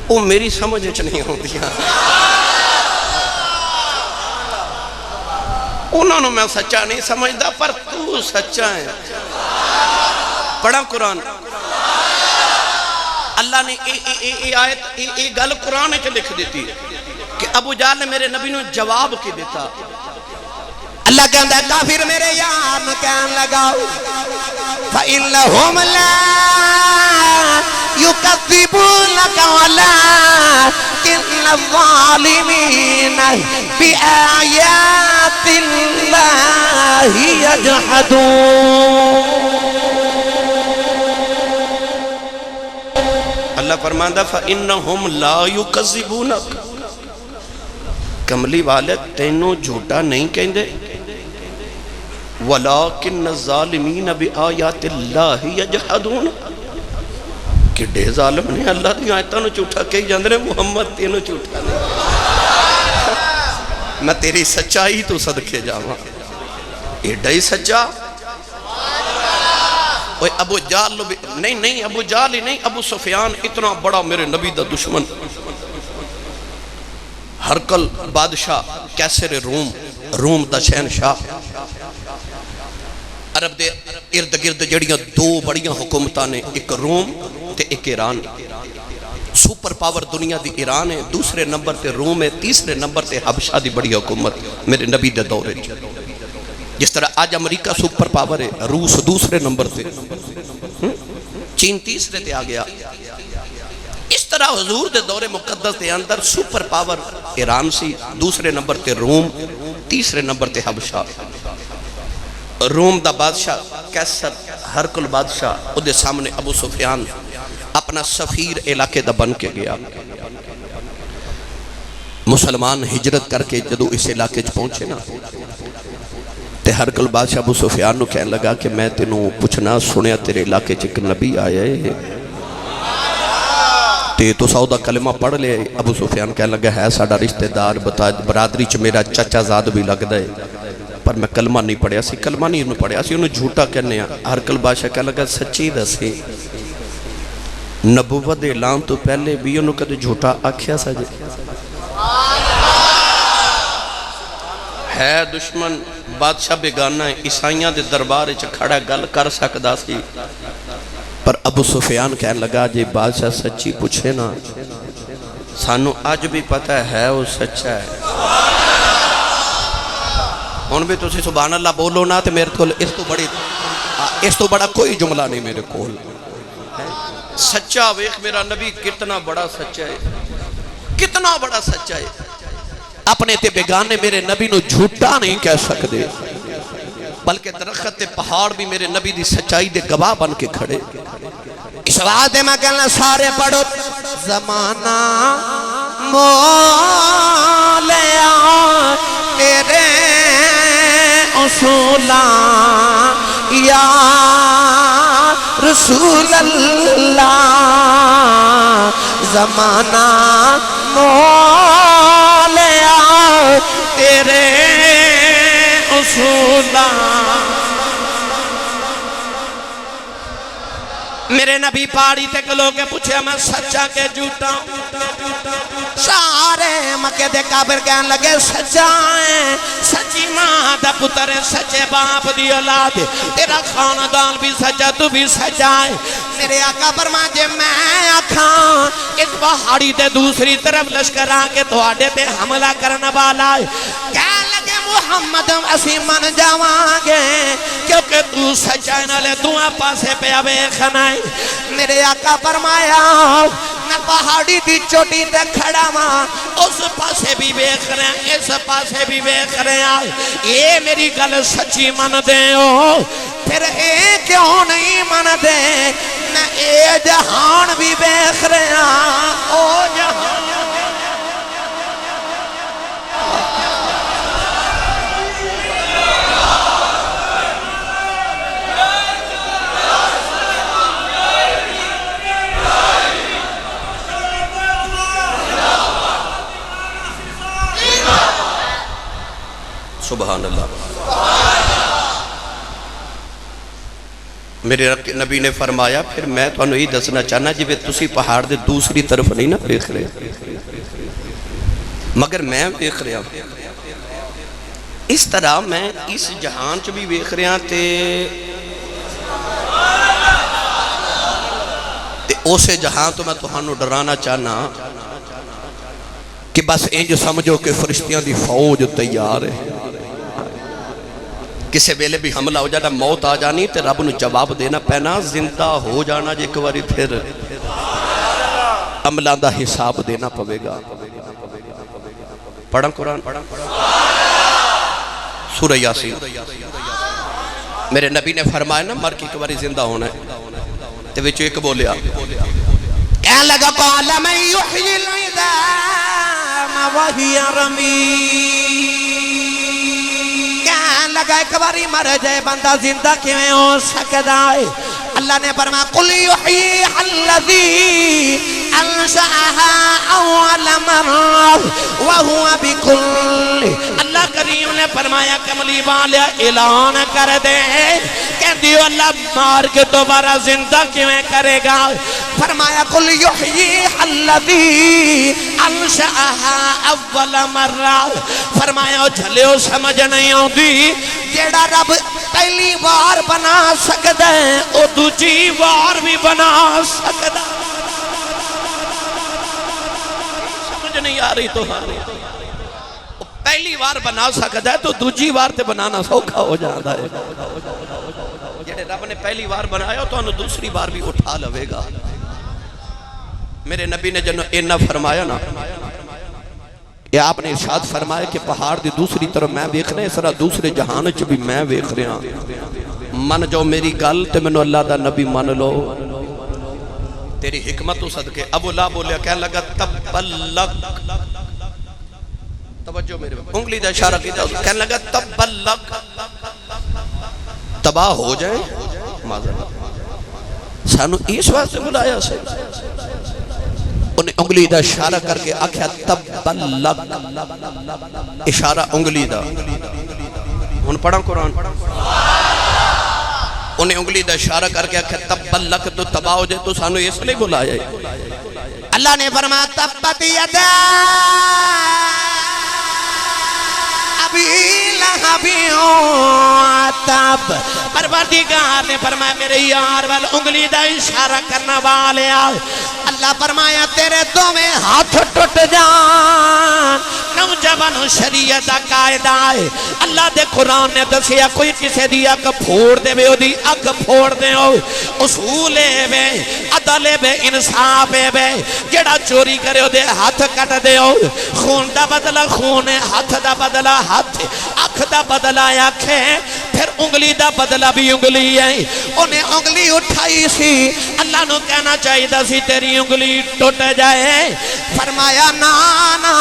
وہ میری سمجھ وچ نہیں ہوندیاں انہوں نے میں سچا نہیں سمجھدا پر تو سچا ہے پڑھا قرآن اللہ نے یہ آیت یہ گل قرآن کے لکھ دیتی کہ ابو جہل نے میرے نبی نے جواب کی دیتا اللہ کہندا ہے کافر میرے یار نہ کہن لگاؤ فَإِنَّهُمْ لَا يُكَذِّبُونَكَ وَلَكِنَّ الظَّالِمِينَ بِآيَاتِ اللَّهِ يَجْحَدُونَ اللہ فرماندا فَإِنَّهُمْ لَا يُكَذِّبُونَكَ کملی والے تینوں جھوٹا نہیں کہندے وَلَكِنَّ الظَّالِمِينَ بِآيَاتِ اللَّهِ يَجْحَدُونَ کڈے ظالم نے اللہ دی آیتاں نو جھوٹا کہی جاندے نے محمد تینوں جھوٹا نہیں میں تیری سچائی تو صدقے جاواں ایڈا ہی سچا اوے ابو جہل نہیں ابو جہل ہی نہیں ابو سفیان اتنا بڑا میرے نبی دا دشمن ہرقل بادشاہ کیسر روم دا شہنشاہ عرب دے ارد گرد جڑیاں دو بڑیاں حکومتاں نے ایک روم تے ایک ایران سپر پاور دنیا دی ایران ہے دوسرے نمبر تے روم ہے تیسرے نمبر تے حبشہ دی بڑی حکومت میرے نبی دے دورے جس طرح آج امریکہ سپر پاور ہے روس دوسرے نمبر تے چین تیسرے تے آ گیا اس طرح حضور دے دور مقدس دے اندر سپر پاور ایران سی دوسرے نمبر تے روم تیسرے نمبر تے حبشہ روم دا بادشاہ کیسر ہرقل بادشاہ او دے سامنے ابو سفیان اپنا سفیر علاقے دا بن کے گیا مسلمان ہجرت کر کے جدو اس علاقے چ پہنچے نا تے ہرقل بادشاہ ابو سفیان نو کہنے لگا کہ میں تینوں پوچھنا سنیا تیرے علاقے چ ایک نبی آیا ہے تے تو سودا کلمہ پڑھ لے ابو سفیان کہنے لگا ہے ساڈا رشتہ دار برادری چ میرا چچا زاد بھی لگدا ہے پر میں کلمہ نہیں پڑھیا سی کلمہ نہیں انہوں پڑھیا سی انہوں جھوٹا کہنے ہیں ہرقل بادشاہ کہنے لگا سچی دسی نبوت اعلان تو پہلے بھی انہوں کہتے جھوٹا آکھیا سجے ہے دشمن بادشاہ بیگانہ ہے عیسائیاں دے دربار وچ کھڑا گل کر سکدا سی پر ابو سفیان کہنے لگا جے بادشاہ سچی پوچھے نا سانو آج بھی پتہ ہے وہ سچا ہے ہن بھی تسی سبحان اللہ بولو نا تے میرے کول اس تو بڑا کوئی جملہ نہیں میرے کول سچا ویکھ میرا نبی کتنا بڑا سچا ہے کتنا بڑا سچا ہے اپنے تے بیگانے میرے نبی نو جھوٹا نہیں کہہ سکدے بلکہ درخت پہاڑ بھی میرے نبی دی سچائی دے گواہ بن کے کھڑے اس وعدے میں کہنا سارے پڑھو زمانہ مولیا تیرے اصولا یا رسول اللہ زمانہ مولیا تیرے اصولا میرے نبی پاڑی تے کلو کے پوچھے میں سچا کے جھوٹا سارے مکے دے کابر کہنے لگے سچائیں سچی ماں دا پتر سچے باپ دی اولاد تیرا خاندان بھی سچا تو بھی سچائیں میرے آقا فرمایا میں آکھاں اس پہاڑی دے دوسری طرف لشکر آکے تو آڈے تے حملہ کرنا والا ہے کہنے لگے محمد اسی من جاوانگے کیونکہ تو سچائیں نہ لے تو پاسے پہ آوے خنائیں میرے آقا فرمایا میں پہاڑی دی چوٹی تے کھڑا ماں اس پاسے بھی بیخ رہے ہیں اس پاسے بھی بیخ رہے ہیں یہ میری گل سچی من دے ہو پھر اے کیوں نہیں من دے میں اے جہان بھی بیخ رہے ہیں او جہان سبحان اللہ میرے نبی نے فرمایا پھر میں تو انہوں ہی دسنا چاہنا جی بے تسی پہاڑ دے دوسری طرف نہیں نا دیکھ رہے مگر میں دیکھ رہا ہوں اس طرح میں اس جہان چ بھی دیکھ رہا تے اسے جہاں تو میں تہانوں ڈرانا چاہنا کہ بس انج سمجھو کہ فرشتیاں دی فوج تیار ہے کسے ویلے بھی حملہ ہو جانا موت آ جانی تے رب نے جواب دینا پینا زندہ ہو جانا جے ایک باری پھر عملہ دا حساب دینا پوے گا پڑھا قرآن سورہ یاسین میرے نبی نے فرمایا نا مر کی ایک باری زندہ ہونا ہے تے وچو ایک بولیا کہنے لگا قال من یحیی العظام وہی رمیم کہنے لگا ایک باری مر جائے بندہ زندہ کیویں ہو سکتا ہے اللہ نے فرمایا قل یحیی الذی انشأها اول مرہ وہو بکل اللہ کریم نے فرمایا کملی والا اعلان کر دے کہ دیو اللہ مار کے دوبارہ زندہ کیویں کرے گا فرمایا قل یحیی الذی انشأها اول مرہ فرمایا جھلے ہو سمجھ نہیں ہوندی جیڑا رب پہلی بار بنا سکتا ہے او دوجی بار بھی بنا سکتا ہے سمجھ نہیں آ رہی تو پہلی بار بنا سکتا ہے تو دوجی بار تے بنانا سوکھا ہو جاتا ہے جیڑے رب نے پہلی بار بنایا تو انہوں دوسری بار بھی اٹھا لوے گا میرے نبی نے جنہوں اینا فرمایا نا یہ آپ نے ارشاد فرمایا کہ پہاڑ دی دوسری طرف میں دیکھ رہے ہیں اس طرح دوسرے جہان چ بھی میں دیکھ رہے ہیں من جو میری گل تے منو اللہ دا نبی من لو تیری حکمت و صدقے ابو لا بولیا کہنے لگا تبلک توجہ میرے انگلی دا اشارہ کیتا کہنے لگا تبلک تباہ ہو جائے معذرت سانو اس واسطے بلایا سے انہیں انگلی دا اشارہ کر کے آکھیا تبلک اشارہ انگلی دا ان پڑھا قرآن انہیں انگلی دا اشارہ کر کے آکھیا تبلک تو تباہ ہو جائے تو سانو اس لئے بلایا اللہ نے فرمایا تبت یدا ابی لہبیوں تب پروردگار نے فرمایا میرے یار وال انگلی دا اشارہ کرنا والے اللہ فرمایا تیرے دو میں ہاتھ ٹوٹ جان نوجوان شریعت دا قائدہ ہے اللہ دے قرآن نے دسیا کوئی کسے دی اک پھوڑ دے بے دی اک پھوڑ دے ہو اصول بے عدل بے انصاف بے جڑا چوری کرے دے ہاتھ کٹ دے ہو خون دا بدلہ خون ہاتھ دا بدلہ ہاتھ اک اکھ دا بدلہ آکھے پھر انگلی دا بدلہ بھی انگلی ہے انہیں انگلی اٹھائی سی اللہ نو کہنا چاہیے دا سی تیری انگلی ٹوٹ جائے فرمایا نانا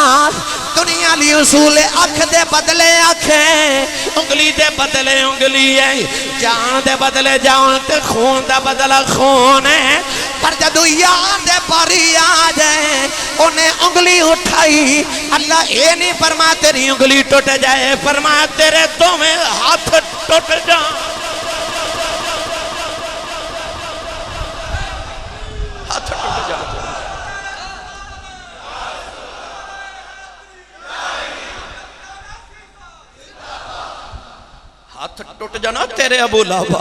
دنیا لی اصول اکھ دے بدلے آکھیں انگلی دے بدلے انگلی ہے جان دے بدلے جان تے خون دا بدلہ خون ہے پر جدو یاد پاری آ جائے انہیں انگلی اٹھائی اللہ اے نہیں فرما تیری انگلی ٹوٹ جائے فرما تیرے دو میں ہاتھ ٹوٹ جائے ہاتھ ٹوٹ جائے ہاتھ ٹوٹ جانا تیرے ابو لہب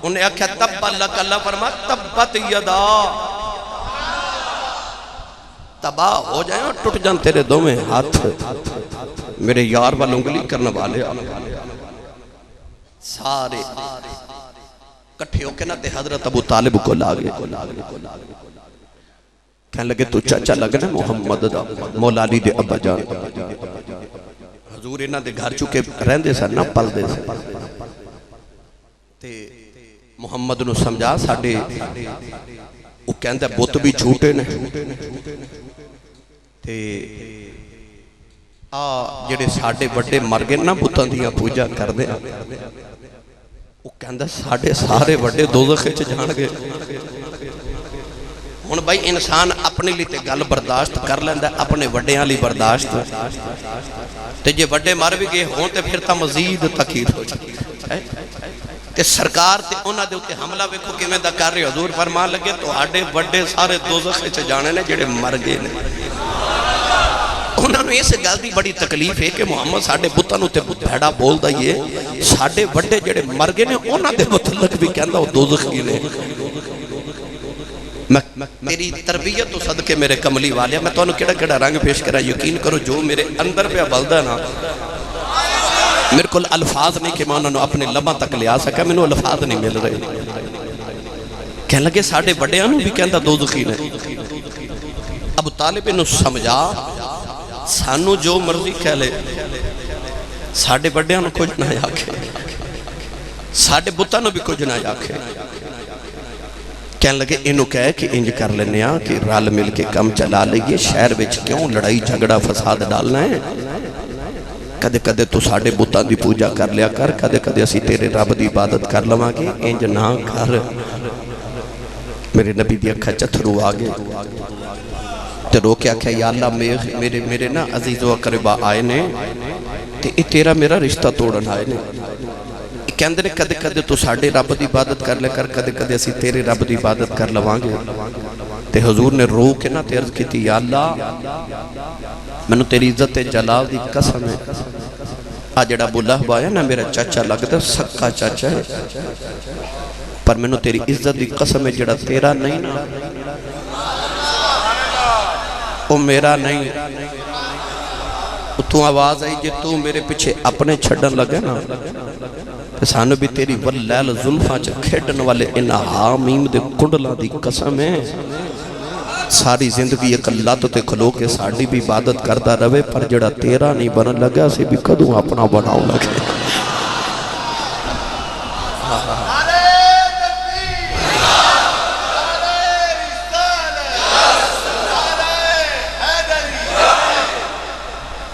انہیں آکھا تب اللہ فرما تبت یدا تباہ ہو جائیں اور ٹوٹ جان تیرے دو میں ہاتھ میرے یار والا انگلی کرنے والے سارے کٹھے ہو کے نہ تے حضرت ابو طالب کو لاگے کہنے لگے تو چاچا لگنا محمد دا مولا علی دے ابا جان حضور انہاں دے گھر چکے رہندے سن نہ پل دے سن تے محمد نو سمجھا ساڑھے وہ کہندہ بت بھی جھوٹے نے تے جڑے ساڑھے وڈے مرگے نا بتاں دیا پوجا کر دے وہ کہندہ ساڑھے سارے وڈے دوزخے چھ جان گے ہن بھائی انسان اپنے لیے تے گل برداشت کر لیندہ اپنے وڈیاں لی برداشت تے جے وڈے مر بھی گئے ہوں تے پھر تا مزید تکیر ہو جائے تے سرکار تے انہاں دے ہوتے حملہ ویکھو کہ میں دا کر رہے حضور فرمان لگے تو آڈے وڈے سارے دوزخے چھ جانے نے جڑے مر گئے نے انہوں نے اس گل دی بڑی تکلیف ہے کہ محمد ساڑھے بتانو تے بھیڑا بول دا یہ ساڑھے وڈے جڑے مر گئے نے انہاں دے متعلق بھی کہندہ وہ دوزخی نے میری تربیت تو صدقے میرے کملی والے میں تو انہوں کیڑا کیڑا رنگ پیش کرا یقین کرو جو میرے اندر پہ بلدہ نا میرے کل الفاظ نہیں کہ میں انہوں نے اپنے لباں تک لیا سکا میں انہوں الفاظ نہیں مل رہے کہنے لگے ساڑھے وڈے انہوں بھی کہندہ دوزخی نے ابو طالب انہوں سمجھا سانو جو مرضی کہہ لے ساڑھے وڈے انہوں کچھ نہ آکھے ساڑھے بتانوں بھی کچھ نہ آکھے کہنے لگے انہوں کہے کہ انج کر لینے آ کہ رال مل کے کم چلا لئیے شہر وچ کیوں لڑائی جھگڑا فساد ڈالنا ہے کدے کدے تو ساڑھے بتان دی پوجا کر لیا کر کدے کدے اسی تیرے رب دی عبادت کر لواں گے انج نہ کر میرے نبی دی اکھا چتھرو آگے تے رو کے آکھا یا اللہ میرے نا عزیز و اقربا آئے نے تے تیرا میرا رشتہ توڑن آئے نے کہندے نے کدے کدے تو ساڑھے رب دی عبادت کر لے کر کدے کدے اسی تیرے رب دی عبادت کر لواں گے تے حضور نے رو کے نا تے عرض کی تھی یا اللہ میں نے تیری عزت جلال دی قسم ہے آجڑا ابو لہب آیا نا میرا چاچا لگتا سکا چاچا ہے پر میں نے تیری عزت دی قسم ہے جڑا تیرا نہیں نا وہ میرا نہیں تو آواز آئی جے تو میرے پیچھے اپنے چھڑن لگے نا سانو بھی تیری واللیل ظلفاں چا کھیڑن والے انہا حامیم دے کنڈلا دی قسم ہے ساری زندگی ایک اللہ تو تے کھلو کے ساڑھی بھی عبادت کردہ رہے پر جڑا تیرا نہیں بنا لگا اسی بھی کدوں اپنا بناؤ لگے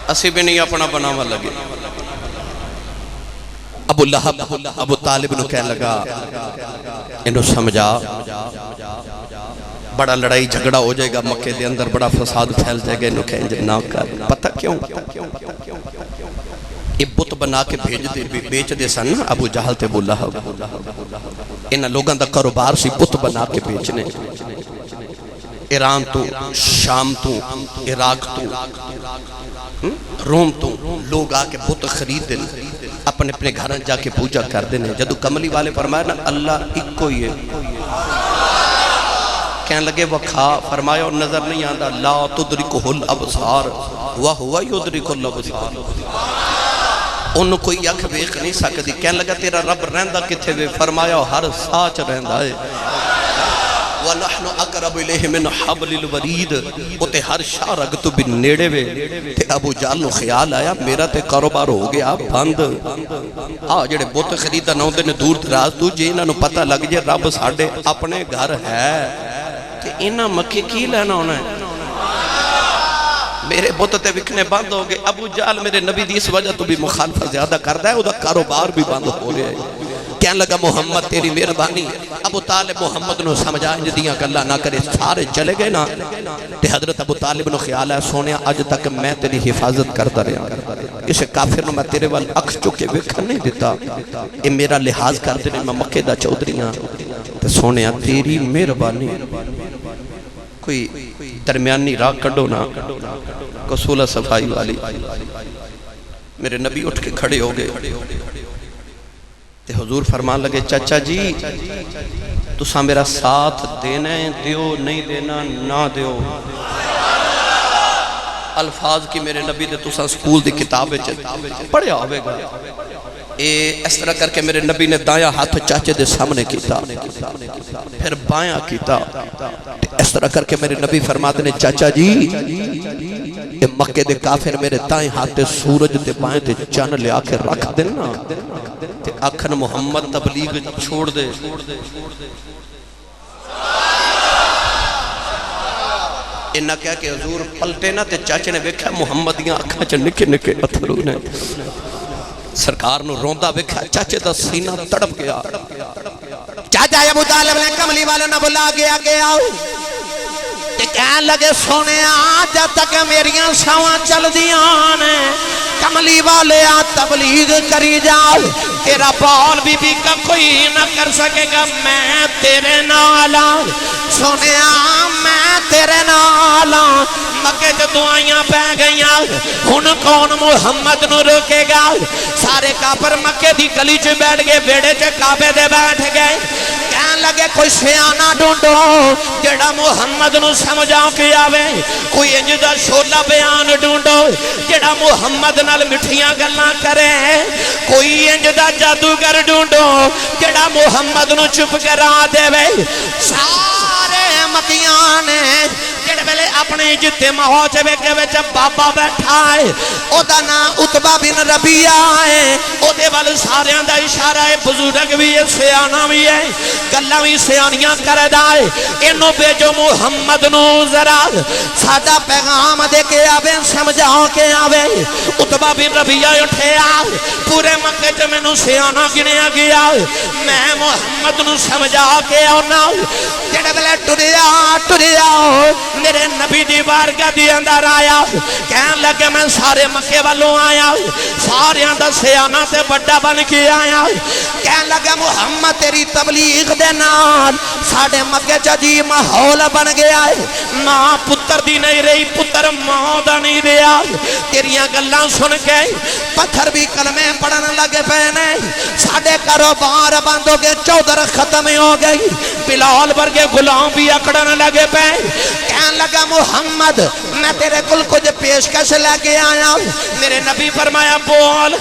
اسی بھی نہیں اپنا بناوا لگے ابو لہب ابو طالب نو کہہ لگا انہوں سمجھا بڑا لڑائی جھگڑا ہو جائے گا مکہ دے اندر بڑا فساد پھیل جائے گا انہوں کہیں جے نہ کر پتہ کیوں یہ بت بنا کے بیچ دے سن ابو جہل تے ابو لہب انہاں لوگاں دا کاروبار سی بت بنا کے بیچنے ایران تو شام تو عراق تو روم تو لوگ آ کے بت خرید دیں اپنے اپنے گھر جا کے پوجا کر دیں جدو کملی والے فرمایا نا اللہ ایک کوئی ہے کہنے لگے وکھا فرمایا اور نظر نہیں آندہ لا تدرکہ الابصار وہو یدرک الابصار انہوں کوئی اکھ ویکھ نہیں سکتی کہنے لگا تیرا رب رہندہ کتھے وے فرمایا ہر ساچ رہندہ ہے وَنَحْنُ أَقْرَبُ إِلَيْهِ مِنْ حَبْلِ الْوَرِيدِ اُتے ہر شاہ رگ تو بھی نیڑے وے تے ابو جال نو خیال آیا میرا تے کاروبار ہو گیا بند جڑے بت خریدا نہ ہوندے نے دور دراز تو جے انہاں نو پتہ لگ جے رب ساڈے اپنے گھر ہے تے انہاں مکے کی لینا ہونا ہے میرے بت تے وکنے بند ہو گئے ابو جال میرے نبی دی اس وجہ تو بھی مخالفت زیادہ کردا ہے او دا کاروبار بھی بند ہو رہا ہے کہنے لگا محمد تیری مہربانی ابو طالب محمد نو سمجھا انج دیاں گلاں نہ کرے سارے چلے گئے نا تے حضرت ابو طالب نو خیال ہے سونیا اج تک میں تیری حفاظت کرتا رہا کسے کافر نو میں تیرے وال اکھ چکے ویکھن نہیں دیتا اے میرا لحاظ کرتے نے میں مکے دا چودھری ہاں تے سونیا تیری مہربانی کوئی درمیانی راہ کڈو نا کو صلح صفائی والی میرے نبی اٹھ کے کھڑے ہو گئے تے حضور فرمان لگے چچا جی تساں میرا ساتھ دینا ہے دیو نہیں دینا نہ دیو الفاظ کی میرے نبی دے تساں سکول دی کتابیں پڑھیا ہوئے گا اس طرح کر کے میرے نبی نے دایاں ہاتھ چاچے دے سامنے کیتا پھر بایاں کیتا اس طرح کر کے میرے نبی فرماتے نے چاچا جی یہ مکے دے کافر میرے دائیں ہاتھ تے سورج تے بائیں تے چن لے آکے رکھ دینا تے آکھن محمد تبلیغ چھوڑ دے انہا کہا کہ حضور پلٹے نا تے چاچے نے ویکھا محمد دیاں اکھاں چ نکے نکے اتھرو نے سرکار نو روندا ویکھا چاچے دا سینہ تڑپ گیا چاچا ابو طالب نے کملی والا نہ بلا گیا تے کہنے لگے سونے جب تک میریاں سواں چل دیاں نے کملی والے تبلیغ کری جاؤ تیرا بال بی بی کا کوئی نہ کر سکے گا میں تیرے نالا سونے میں تیرے نالا مکے جو دعائیاں پہ گئیاں ہن کون محمد نو روکے گا سارے کافر مکے دی گلی چ بیٹھ گئے بیڑے چ کعبے دے بیٹھ گئے کہنے لگے کوئی سیانہ ڈھونڈو جڑا محمد نو سمجھا کے آوے کوئی انج دا شولا بیان ڈھونڈو جڑا محمد نال مٹھیاں گلاں کرے کوئی انج دا جادوگر ڈھونڈو جڑا محمد نو چپ کرا دے سارے مکیاں نے جڑے ویلے اپنے اجتماع چوے کے وچ بابا بیٹھا ہے او دا نام عتبہ بن ربیعہ ہے او دے وال ساریاں دا اشارہ ہے بزرگ بھی ہے سیانہ بھی ہے گلاں بھی سیانیاں کردا ہے اینو بھیجو محمد نو ذرا ساڈا پیغام دے کے آوے سمجھا کے آوے عتبہ بن ربیعہ اٹھیا پورے مکے تے مینوں سیانہ گنیا گیا میں محمد نو سمجھا کے آنا جڑے ویلے ٹریا میرے نبی دی بارگاہ دی اندر آیا کہنے لگے میں سارے مکے والوں آیا سارے اندر سیانہ تے بڑا بن کے آیا کہنے لگے محمد تیری تبلیغ دے نال ساڑھے مکے جی ماحول بن گیا ہے ماں پتر دی نہیں رہی پتر ماں دا نہیں رہا تیریاں گلاں سن کے پتھر بھی کلمے پڑھن لگے پہنے ساڑھے کاروبار بند ہو گئے چودر ختم ہو گئی بلال برگے غلام بھی اکڑن لگے پہنے کہنے لگا محمد میں تیرے کل کچھ پیشکش لے کے آیا میرے نبی فرمایا بول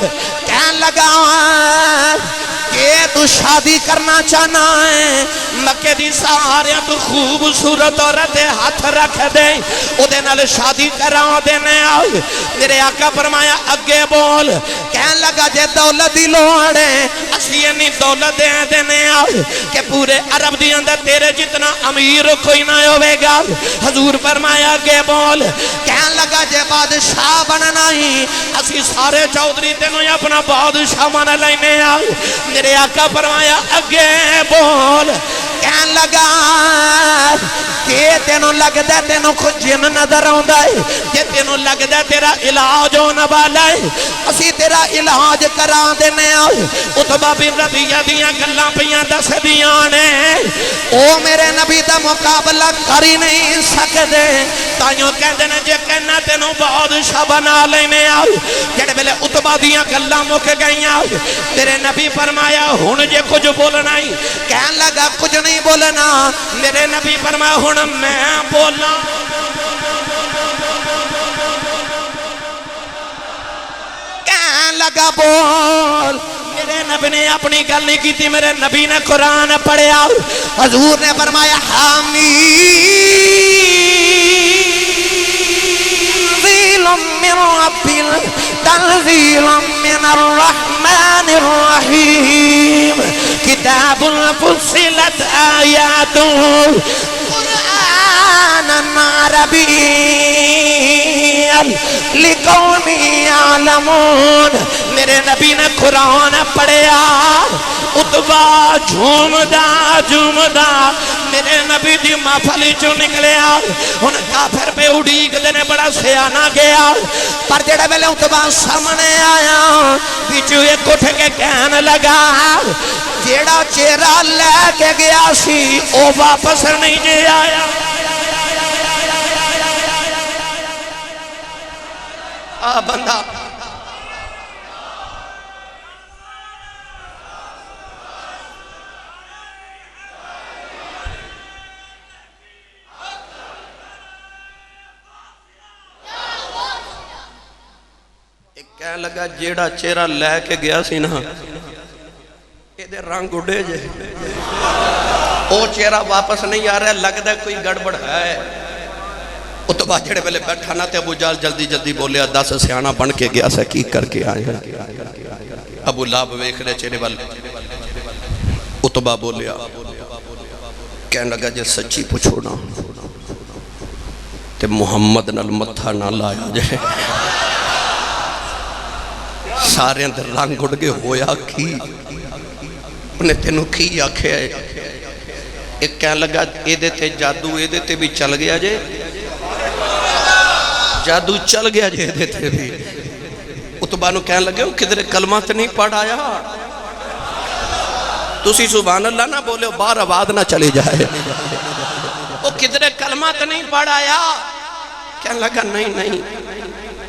کہنے لگا کہ تو شادی کرنا چاہنا ہے مکے دی سارے تو خوبصورت عورت ہاتھ رکھ دے او دے نال شادی کرا دینے آئے میرے آقا فرمایا اگے بول کہنے لگا جے دولت دی لوڑے اسی نہیں دولت دے دینے آئے کہ پورے عرب دی اندر تیرے جتنا امیر کوئی نہ ہوئے گا حضور فرمایا اگے بول کہنے لگا جے بادشاہ بننا ہی اسی سارے چودھری تینوں اپنا بادشاہ بن لینے آئے میرے آقا فرمایا اگے بول کہنے لگا کہ تینوں لگ دے تینوں کچھ جن نظر آن دائے کہ تینوں لگ دے تیرا علاج ہونا والا ہے اسی تیرا علاج کرا دینے آئے عتبہ بن ربیعہ دیاں گلاں پیاں دس دیاں نے او میرے نبی دا مقابلہ کری نہیں سکتے تائیوں کہتے ہیں جے کہنا تینوں بادشاہ بنا لینے آئے جڑے بلے عتبہ دیاں گلاں مک گئیاں تیرے نبی فرمایا ہون جے کچھ بولنا ہی کہن لگا کچھ نہیں بولنا میرے نبی فرمایا ہون میں بولنا کہن لگا بول میرے نبی نے اپنی گل نہیں کی تھی، میرے نبی نے قرآن پڑھیا، حضور نے فرمایا حامیم من رب تنزیل من الرحمن الرحیم کتاب فصلت آیاتہ قرآنا عربیا لقوم یعلمون۔ میرے نبی نے قرآن پڑھیا، اتبا جھومدا جھومدا میرے نبی دی محفل چوں نکلیا، ہن کافر پہ اڑیک دینے بڑا سیانا گیا، پر جڑے ویلے اتبا سامنے آیا پیچھے ایک اٹھ کے کہنے لگا جیڑا چہرہ لے کے گیا سی او واپس نہیں جے آیا۔ بندہ کہنے لگا جیڑا چہرہ لے کے گیا سی نا یہ دے رنگ اڑے جے او چہرہ واپس نہیں آ رہا، لگتا ہے کوئی گڑبڑ ہے۔ اتبا جڑے پہلے بیٹھا نا تے ابو جال جلدی جلدی بولیا 10 سیانہ بن کے گیا سا کی کر کے آئے۔ ابو لاب ویکھ لے چہرے وال، اتبا بولیا کہنے لگا جے سچی پوچھو نا تے محمد نال متھا نہ لایا جائے۔ سارے اندر رنگ اڑ گئے، ہویا کی انہیں تینوں کی آکھے ہے؟ ایک کہنے لگا اے دیتے جادو اے دیتے بھی چل گیا جے، جادو چل گیا جے دیتے بھی۔ اتبا نو کہنے لگے کدھر کلمہ تے نہیں پڑھ آیا، تسی سبحان اللہ نہ بولے باہر آواز نہ چلی جائے، وہ کدھر کلمہ تے نہیں پڑھ آیا؟ کہنے لگا نہیں نہیں،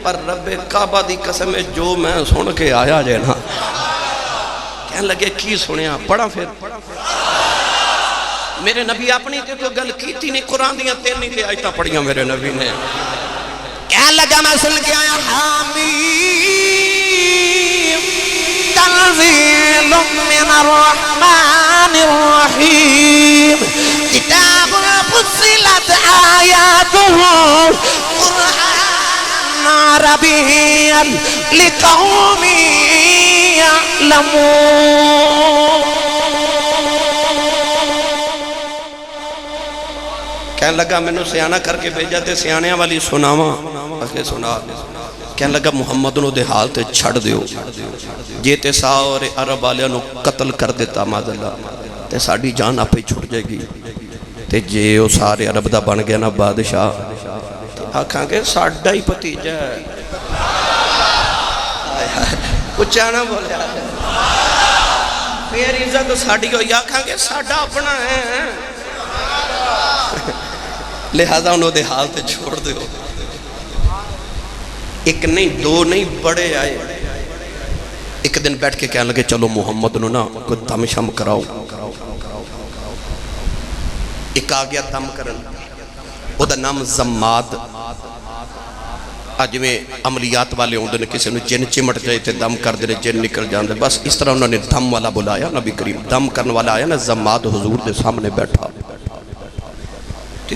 پر رب کعبہ دی قسم ہے جو میں سن کے آیا جے نا۔ کہنے لگے کی سنیا؟ پڑھا پھر۔ میرے نبی اپنی تے تو گل کیتی نہیں، قرآن دیاں 3 تے آیتاں پڑھیاں میرے نبی نے۔ کہنے لگا میں سن کے آیا حامیم تنزیل من الرحمن الرحیم کتاب فصلت آیاتہ قرآن عربیا لقوم یعلمون۔ کہنے لگا میں نے سیانہ کر کے بھیجا تے سیانیاں والی سناواں، اسے سنا۔ کہنے لگا محمد نو دے حال تے چھڑ دیو، جے تے سارے عرب والے نو قتل کر دیتا معاذاللہ تے ساڑی جان آپ ہی چھوڑ جائے گی، تے جے وہ سارے عرب دا بن گیا نا بادشاہ آکھاں گے ساڑھا ہی پتیجہ ہے، کچھ آنا بولے پھر عزت ساڑھی ہوئی، آکھاں گے ساڑھا اپنا ہے، لہذا انہوں دے حال تے چھوڑ دیو۔ ایک نہیں دو نہیں بڑے آئے، ایک دن بیٹھ کے کہنے لگے چلو محمد نو نا کوئی دم شم کراؤ۔ ایک آگیا دم کرن، وہ دا نام زماد، آج میں عملیات والے ہوں دنے کسی نے جن چمٹ جائے تھے دم کر دنے جن نکل جان دے، بس اس طرح انہوں نے دم والا بلایا، نبی کریم دم کرنے والا آیا نا زماد حضور دے سامنے بیٹھا،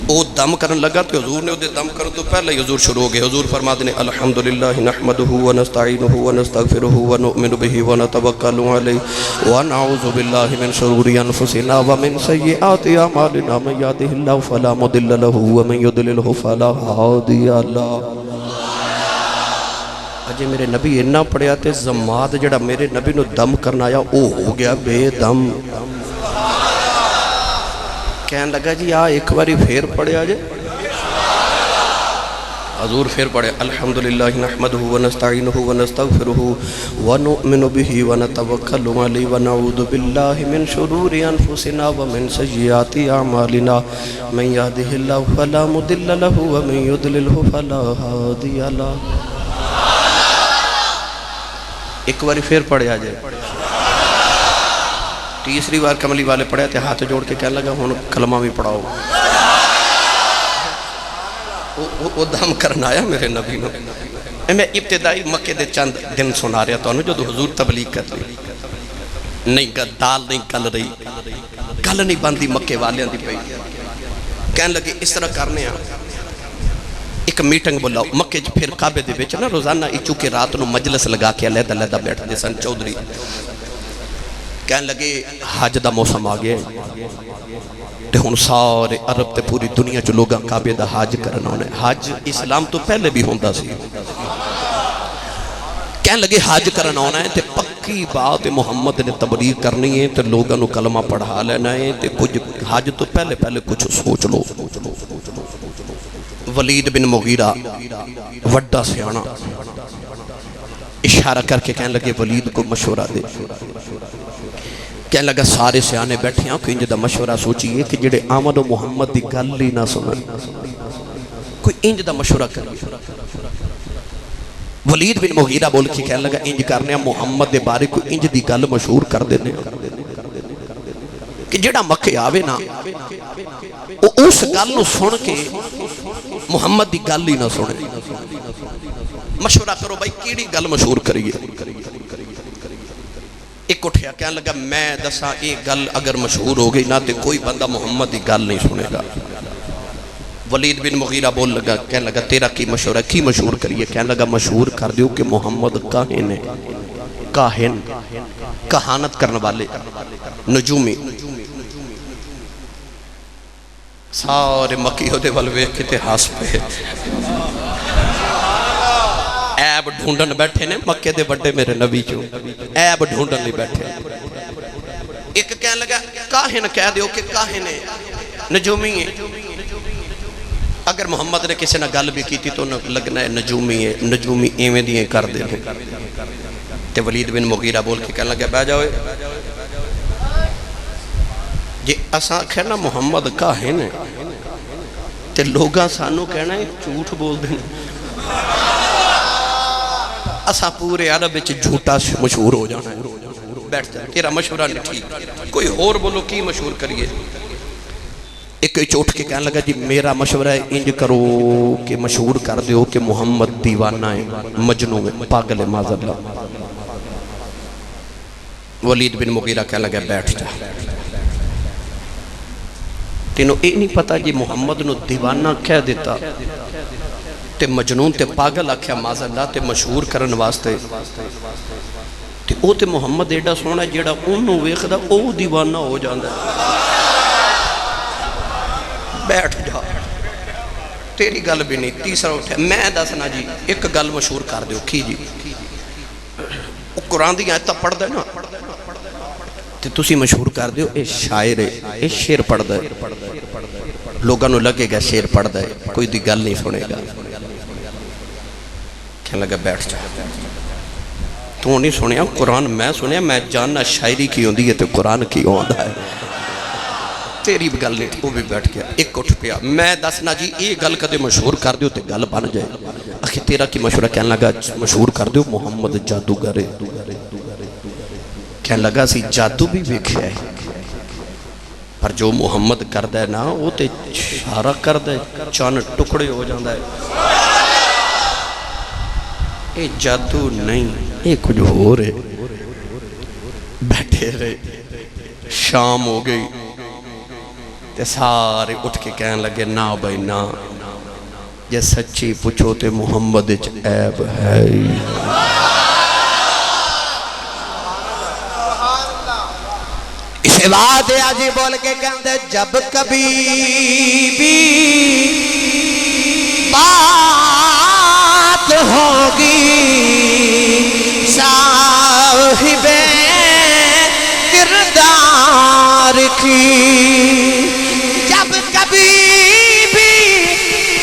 وہ دم کرن لگا تو حضور نے دے دم کرن تو پہلے حضور شروع ہو گئے۔ حضور فرما دینے الحمدللہ نحمدہ ونستعینہ ونستغفرہ ونؤمن بہ ونتوکل علیہ ونعوذ باللہ من شرور انفسنا ومن سیئات اعمالنا من یہدہ اللہ فلا مضل لہ ومن یضللہ فلا ہادی لہ۔ اجے میرے نبی اتنا پڑھیا تے زماد جڑا میرے نبی نو دم کرنا آیا او ہو گیا بے دم۔ کہنے لگا جی ایک باری پھر پڑھے آجے، حضور پھر پڑھے الحمدللہ نحمدہ ونستعینہ ونستغفرہ ونؤمن بہ ونتوکل علیہ ونعوذ باللہ من شرور انفسنا ومن سیئات اعمالنا من یہدہ اللہ فلا مضل لہ ومن یضللہ فلا ہادی لہ۔ ایک باری پھر پڑھے آجے، تیسری بار کملی والے پڑھے تھے ہاتھ جوڑ کے کہنے لگا ہون کلمہ بھی پڑھاؤ۔ وہ دم کرنا آیا میرے نبی نو۔ میں ابتدائی مکے دے چند دن سنا رہا تھا جو حضور تبلیغ کر لی، نہیں دال نہیں گل رہی، گل نہیں بندی مکے والیاں دی پئی. کہنے لگے اس طرح کرنے ہیں، ایک میٹنگ بلاؤ مکے پھر کعبے دے وچ نا روزانہ چونکہ رات نو مجلس لگا کے علیحدہ علیحدہ بیٹھتے سن چودھری. کہنے لگے حج دا موسم آ گیا تے ہن سارے عرب تے پوری دنیا چ لوگاں کعبے دا حج کرنا ہونا ہے. حج اسلام تو پہلے بھی ہوندا سی. کہنے لگے حج کرنا ہونا ہے تے پکی بات محمد نے تبلیغ کرنی ہے تے لوگاں نو کلمہ پڑھا لینا ہے تے کچھ حج تو پہلے کچھ سوچ لو. ولید بن مغیرہ وڈا سیانا اشارہ کر کے کہنے لگے ولید کو مشورہ دے. کہنے لگا سارے سیانے بیٹھے ہیں کوئی انج دا مشورہ سوچئے کہ جڑے آمد و محمد دی گل ہی نہ سنن، کوئی انج دا مشورہ کریے. ولید بن مغیرہ بول کے کہنے لگا انج کرنے محمد دے بارے کوئی انج دی گل مشہور کر دینے کہ جڑا مکے آوے نا اس گل نو سن کے محمد دی گل ہی نہ سنے. مشورہ کرو بھائی کیڑی گل مشہور کریے. ایک اٹھیا کہنے لگا میں دسا ایک گل اگر مشہور ہو گئی نا تے کوئی بندہ محمد دی گل نہیں سنے گا. ولید بن مغیرہ بول لگا کہنے لگا تیرا کی مشورہ کی مشہور کریے. کہنے لگا مشہور کر دیو کہ محمد کاہن ہے، کاہن کہانت کرنے والے نجومی. سارے مکی ہو دے والوے کتے ہاس پہ عیب ڈھونڈن بیٹھے نے مکے دے بڑے میرے نبی چو عیب ڈھونڈن نہیں بیٹھے. ایک کہنے لگا کاہن کہہ دیو کہ کاہن ہے، نجومی ہے. اگر محمد نے کسی نے گل بھی کی تھی تو لگنا ہے نجومی ہے، نجومی ایویں دیئے کر دے. تے ولید بن مغیرہ بول کے کہنے لگا بہ جاؤ جی اساں کہنا محمد کاہن ہے تے لوگاں سانو کہنا ہے جھوٹ بول دینا. اساں پورے عرب وچ جھوٹا مشہور ہو جانا ہے. بیٹھ جا تیرا مشورہ نہیں ٹھیک، کوئی اور بولو کی مشہور کریے. ایک چوٹ کے کہنے لگا جی میرا مشورہ ہے انج کرو کہ مشہور کر دیو کہ محمد دیوانہ ہے، مجنون ہے، پاگل ہے معاذ اللہ. ولید بن مغیرہ کہنے لگا بیٹھ جا. تینوں اے نہیں پتا جی محمد نو دیوانہ کہہ دیتا تے مجنون تے پاگل آکھیا معاذ اللہ تے مشہور کرن واسطے تے او تے محمد ایڈا سونا جیڑا انہوں ویکھدا او دیوانہ ہو جاندا. بیٹھ جا تیری گل بھی نہیں. تیسرا اٹھا میں دسنا جی ایک گل مشہور کر دیو. کی جی قرآن دی آیتاں پڑھ دے نا تے تسی مشہور کر دیو اے شاعر ہے، اے شعر پڑھ دے. لوگاں نو لگے گا شعر پڑھ دے، کوئی دی گل نہیں سنے گا. کہنے لگا بیٹھ جا تو نہیں سنیا قرآن میں سنیا، میں جاننا شاعری کی ہوندی ہے تے قرآن کی ہوندا ہے. تیری بھی گل نہیں. وہ بھی بیٹھ گیا. ایک اٹھ پیا میں دسنا جی یہ گل کدے مشہور کر دیو تے گل بن جائے. آخر تیرا کی مشورہ. کہنے لگا مشہور کر دیو محمد جادوگر ہے. کہنے لگا سی جادو بھی ویکھیا ہے پر جو محمد کردہ ہے نا وہ تے اشارہ کردہ ہے چان ٹکڑے ہو جاندہ ہے. اے جادو نہیں اے کچھ ہو رہے. بیٹھے رہے شام ہو گئی تے سارے اٹھ کے کہنے لگے نا بھائی نا یہ سچی پوچھو تے محمد اچ عیب ہے. اسے بات آجی بول کے کہندے جب کبھی بھی بات ہوگی صاحب کردار کی، جب کبھی بھی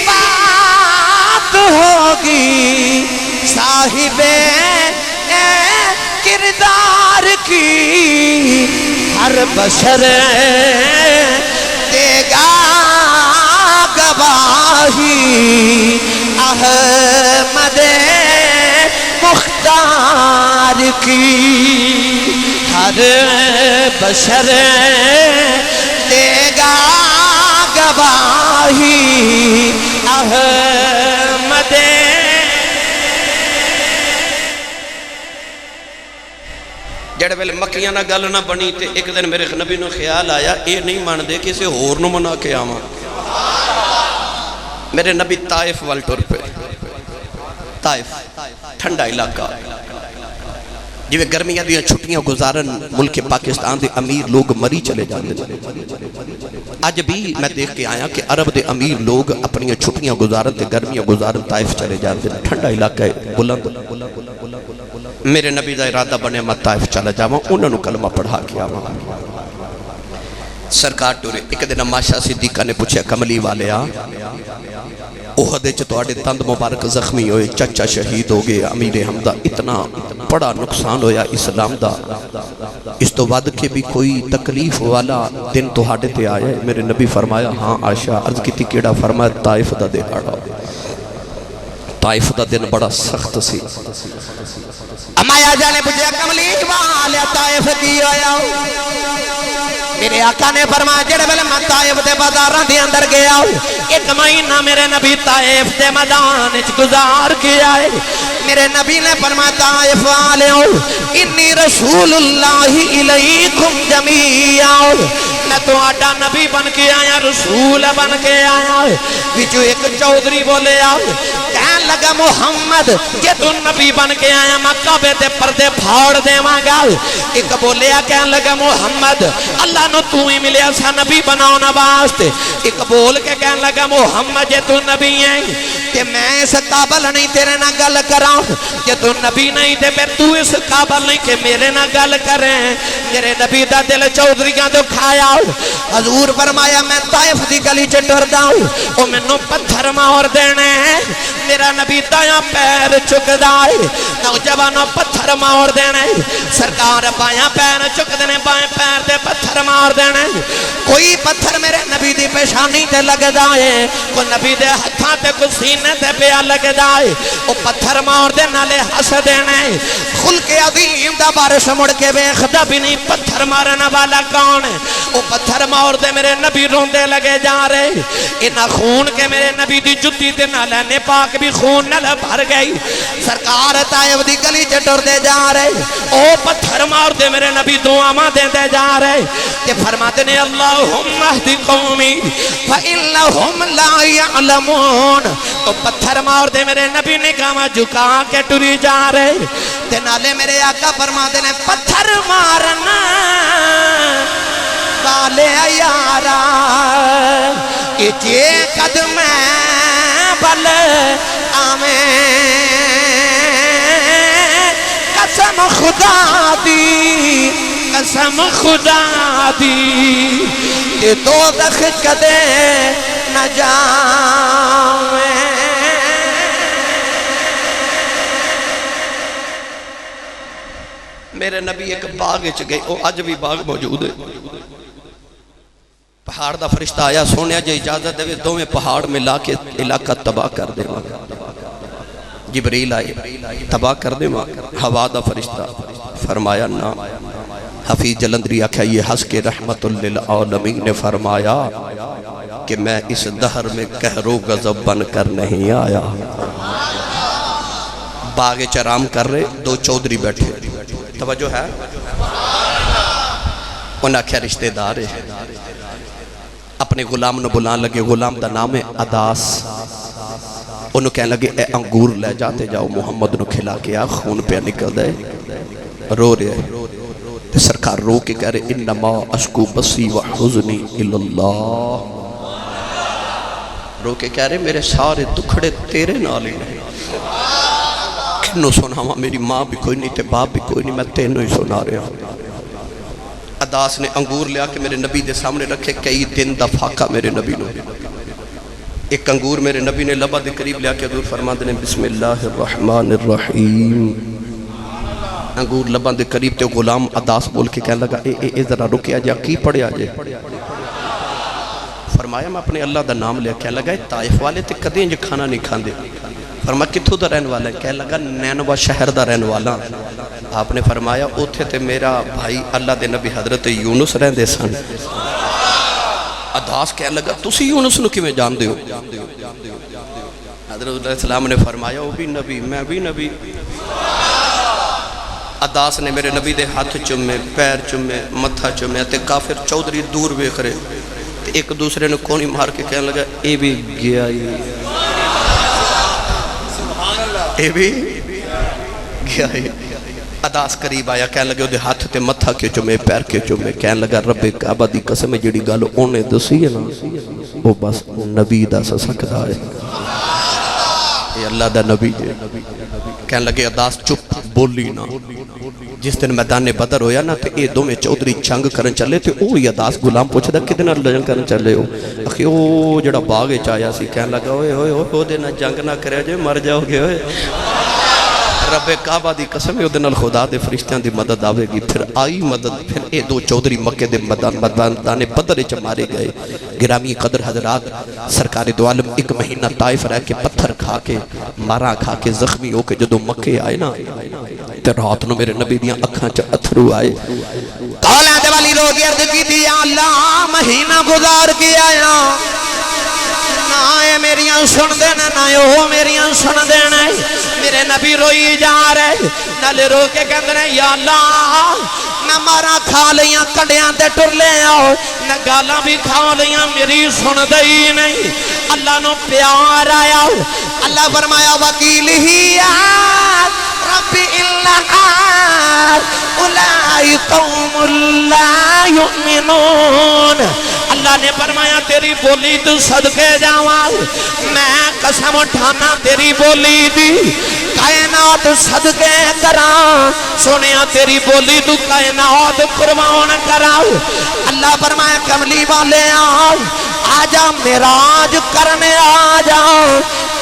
بات ہوگی صاحب کردار کی، ہر بشر دے گا گواہی احمد مختار کی، ہر بشر دے گا گواہی احمد. جڑے ویلے مکیاں نہ گل نہ بنی تے ایک دن میرے نبی نو خیال آیا اے نہیں مان دے کسے ہور نو منا کے آواں میرے نبی طائف وال ٹر پہ طائف ٹھنڈا علاقہ جویں گرمیاں دیاں چھٹیاں گزارن ملک پاکستان دے امیر لوگ مری چلے جاندے اج بھی میں دیکھ کے آیا کہ عرب دے امیر لوگ اپنی چھٹیاں گزارن تے گرمیاں گزارن طائف چلے جاندے ٹھنڈا علاقہ ہے بلند میرے نبی دا ارادہ بنے میں طائف چلا جاواں انہاں نو کلمہ پڑھا کے آواں سرکار ٹورے ایک دن ماشا صدیقہ نے پوچھا کملی والے آ احد وچ تواڈے تند مبارک زخمی ہوئے چچا شہید ہو گئے امیر حمزہ اتنا بڑا نقصان ہویا اسلام دا اس تو بعد کے بھی کوئی تکلیف والا دن تواڈے تے آیا ہے میرے نبی فرمایا ہاں عائشہ عرض کیتی کیڑا فرمایا طائف دا دہاڑا طائف دا دن بڑا سخت سی اما عائشہ نے پوچھا کملی والے طائف کی ہویا میرے آقا نے فرمایا جڑے ویلے میں طائف دے بازاراں دے اندر گیا ایک مہینہ میرے نبی طائف دے میدان وچ گزار کے آئے میرے نبی نے فرمایا طائف والےو انی رسول اللہ الیکم جمیعا میں تہاڈا نبی بن کے آیا رسول بن کے آیا وچوں ایک چودھری بولیا کہن لگا محمد جے تو نبی بن کے آیا میں کعبے تے پردے پھاڑ دیواں گا ایک بولیا کہن لگا محمد اللہ نو تو ہی ملیا سا نبی بناونا واسطے ایک بول کے کہن لگا محمد جے تو نبی ہے کہ میں اس قابل نہیں تیرے نہ گل کراں کہ تو نبی نہیں تے پھر تو اس قابل نہیں کہ میرے نہ گل کریں میرے نبی دا دل چودھریاں تو کھایا حضور فرمایا میں طائف دی گلی چ ٹردا ہوں او مینوں پتھر مار دینے میرا نبی دایاں پیر چکدا ہے نوجوانوں پتھر مار دینے سرکار بایاں پیر چک دینے بائیں پیر تے پتھر مار دینے کوئی پتھر میرے نبی دی پیشانی تے لگدا ہے کوئی نبی دے ہتھاں تے کوئی سینے تے پیا لگدا ہے او پتھر مار دے نالے ہس دینے خلق عظیم دا بارش مڑ کے ویکھدا بھی نہیں پتھر مارن والا کون ہے او پتھر مار دے میرے نبی روندے لگے جا رہے انہاں خون کے میرے نبی دی جُتی تے نالے پاک بھی خون نال بھر گئی سرکار طائف دی گلی چ ٹر دے جا رہے او پتھر مار دے میرے نبی دعاواں دے جا رہے تے فرماتے نے اللہم اہدی قومی فإنہم لا یعلمون تو پتھر مار دے میرے نبی نگاہ جھکا کے ٹری جا رہے تے نالے میرے آقا فرماتے نے پتھر مارنا والے یارا کہ جے قدم بل آمیں قسم خدا دی قسم خدا دی کہ دوزخ کدے نہ جاویں میرے نبی ایک باغ چ گئے وہ اج بھی باغ موجود ہے پہاڑ دا فرشتہ آیا سونے جے اجازت دے دوویں پہاڑ ملا کے علاقہ تباہ کر دے جبریل آئے تباہ کر دے ہوا دا فرشتہ فرمایا نا حفیظ جلندری آکھا یہ ہنس کے رحمت للعالمین نے فرمایا کہ میں اس دہر میں قہر و غضب بن کر نہیں آیا باغ چرام کر رہے دو چودھری بیٹھے توجہ ہے انہاں کیا رشتہ دار ہے اپنے غلام نو بلان لگے غلام دا نام ہے عداس انہوں کہنے لگے اے انگور لے جاتے جاؤ محمد نو کھلا کے آ خون پہ نکل دے رو رہے سرکار رو کے کہہ رہے انما اشکو بسی و حزنی الاللہ رو کے کہہ رہے میرے سارے دکھڑے تیرے نالی نہیں کنو سنا ہوا میری ماں بھی کوئی نہیں تے باپ بھی کوئی نہیں میں تینوں ہی سنا رہا ہوں عداس نے انگور لیا کہ میرے نبی دے سامنے رکھے کئی دن دا فاقہ میرے نبی نے ایک انگور میرے نبی نے لبا دے قریب لیا کہ حضور فرما دینے بسم اللہ الرحمن الرحیم انگور لبا دے قریب تے غلام عداس بول کے کہنے لگا اے ذرا رکیا جا کی پڑھیا جے فرمایا میں اپنے اللہ دا نام لیا کہنے لگا طائف والے تے کدیں جو کھانا نہیں کھان دے فرمایا کتھو دا رہن والا ہے کہنے لگا نینوہ شہر دا رہن والا آپ نے فرمایا اوتھے تے میرا بھائی اللہ دے نبی حضرت یونس رہن دے سن عداس کہنے لگا تسی یونس نو کی میں جان دے ہو حضرت علیہ السلام نے فرمایا وہ بھی نبی میں بھی نبی اداس نے میرے نبی دے ہاتھ چومے پیر چومے متھا چومے تے کافر چودھری دور ویکھ رہے تے ایک دوسرے نے کونی مار کے کہنے لگا اے بھی گیا اے بھی گیا اداس قریب آیا کہنے لگے وہ ہاتھ تے متھا کے چومے پیر کے چومے کہنے لگا رب کعبہ دی قسم جڑی گل اونے دسی ہے نا وہ بس نبی دس سکدا ہے اے اللہ دا نبی ہے کہنے لگے اداس چپ بولی نا جس دن میدان بدر ہویا نا تے اے دو میں چودھری جنگ کرن چلے تے اوہی اداس غلام پوچھدا کتنا جنگ کرن چلے ہو اخی او جڑا باغ وچ آیا سی کہنے لگا اوئے اوئے او دے نہ جنگ نہ کرے جو مر جاؤ گے اوئے رب کعبہ دی قسم ہے اودے نال خدا دے فرشتیاں دی مدد آوے گی پھر آئی مدد پھر اے دو چودھری مکے دے میدان بدر وچ مارے گئے گرامی قدر حضرات سرکار دو عالم ایک مہینہ طائف رہ کے پتھر کھا کے مارا کھا کے زخمی ہو کے جدو مکے آئے نا تے رات نو میرے نبی دیاں اکھاں چ اتھرو آئے کالا دے والی رو گرد کی دی اللہ مہینہ گزار کے آیا نہ اے میریاں سن دینا نہ او میریاں سن دینا میرے نبی روئی جا رہے نالے رو کے کہندنے یا اللہ نہ مارا کھا لیاں کڑیاں تے ٹر لے آؤ نہ گالاں بھی کھا لیاں میری سن دئی نہیں اللہ نو پیار آیا اللہ فرمایا وکیل ہی رب النہار اولائی قوم لا یؤمنون اللہ نے فرمایا تیری بولی تو صدقے جاواں میں قسم اٹھانا تیری بولی دی کائنات صدقے کراں سنیا تیری بولی تو کائنات قربان کراں اللہ فرمایا کملی والے آجا معراج کرنے آجا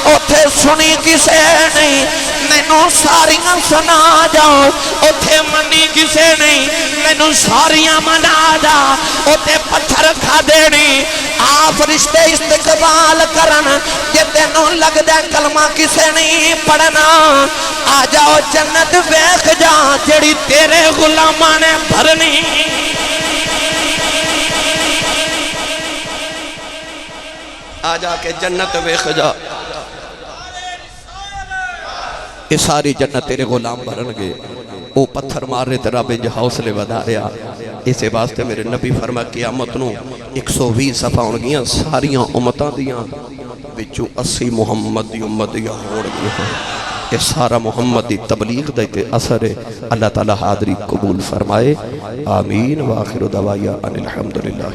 اوتھے سنی کسے نہیں مینوں ساریاں سنا جا اوتھے منی کسے نہیں مینوں ساریاں منا جا اوتھے پتھر کھا دینی آپ رشتے استقبال کرن جے تینوں لگ دے کلمہ کسے نہیں پڑھنا آ جاؤ جنت ویکھ جا جڑی تیرے غلاماں نے بھرنی آ جا کے جنت ویکھ جا یہ ساری جنت تیرے غلام بھرن گے وہ پتھر مار رہے تیرا بے جو حوصلے بدا رہا اسے واسطے میرے نبی فرما قیامت نو 120 صفحہ ہون گیاں ساریاں امتاں دیاں بچو 80 محمد دی امت دیاں ہون گیاں یہ سارا محمد دی تبلیغ دیتے اثر ہے اللہ تعالی حاضری قبول فرمائے آمین وآخر دعوایا ان الحمدللہ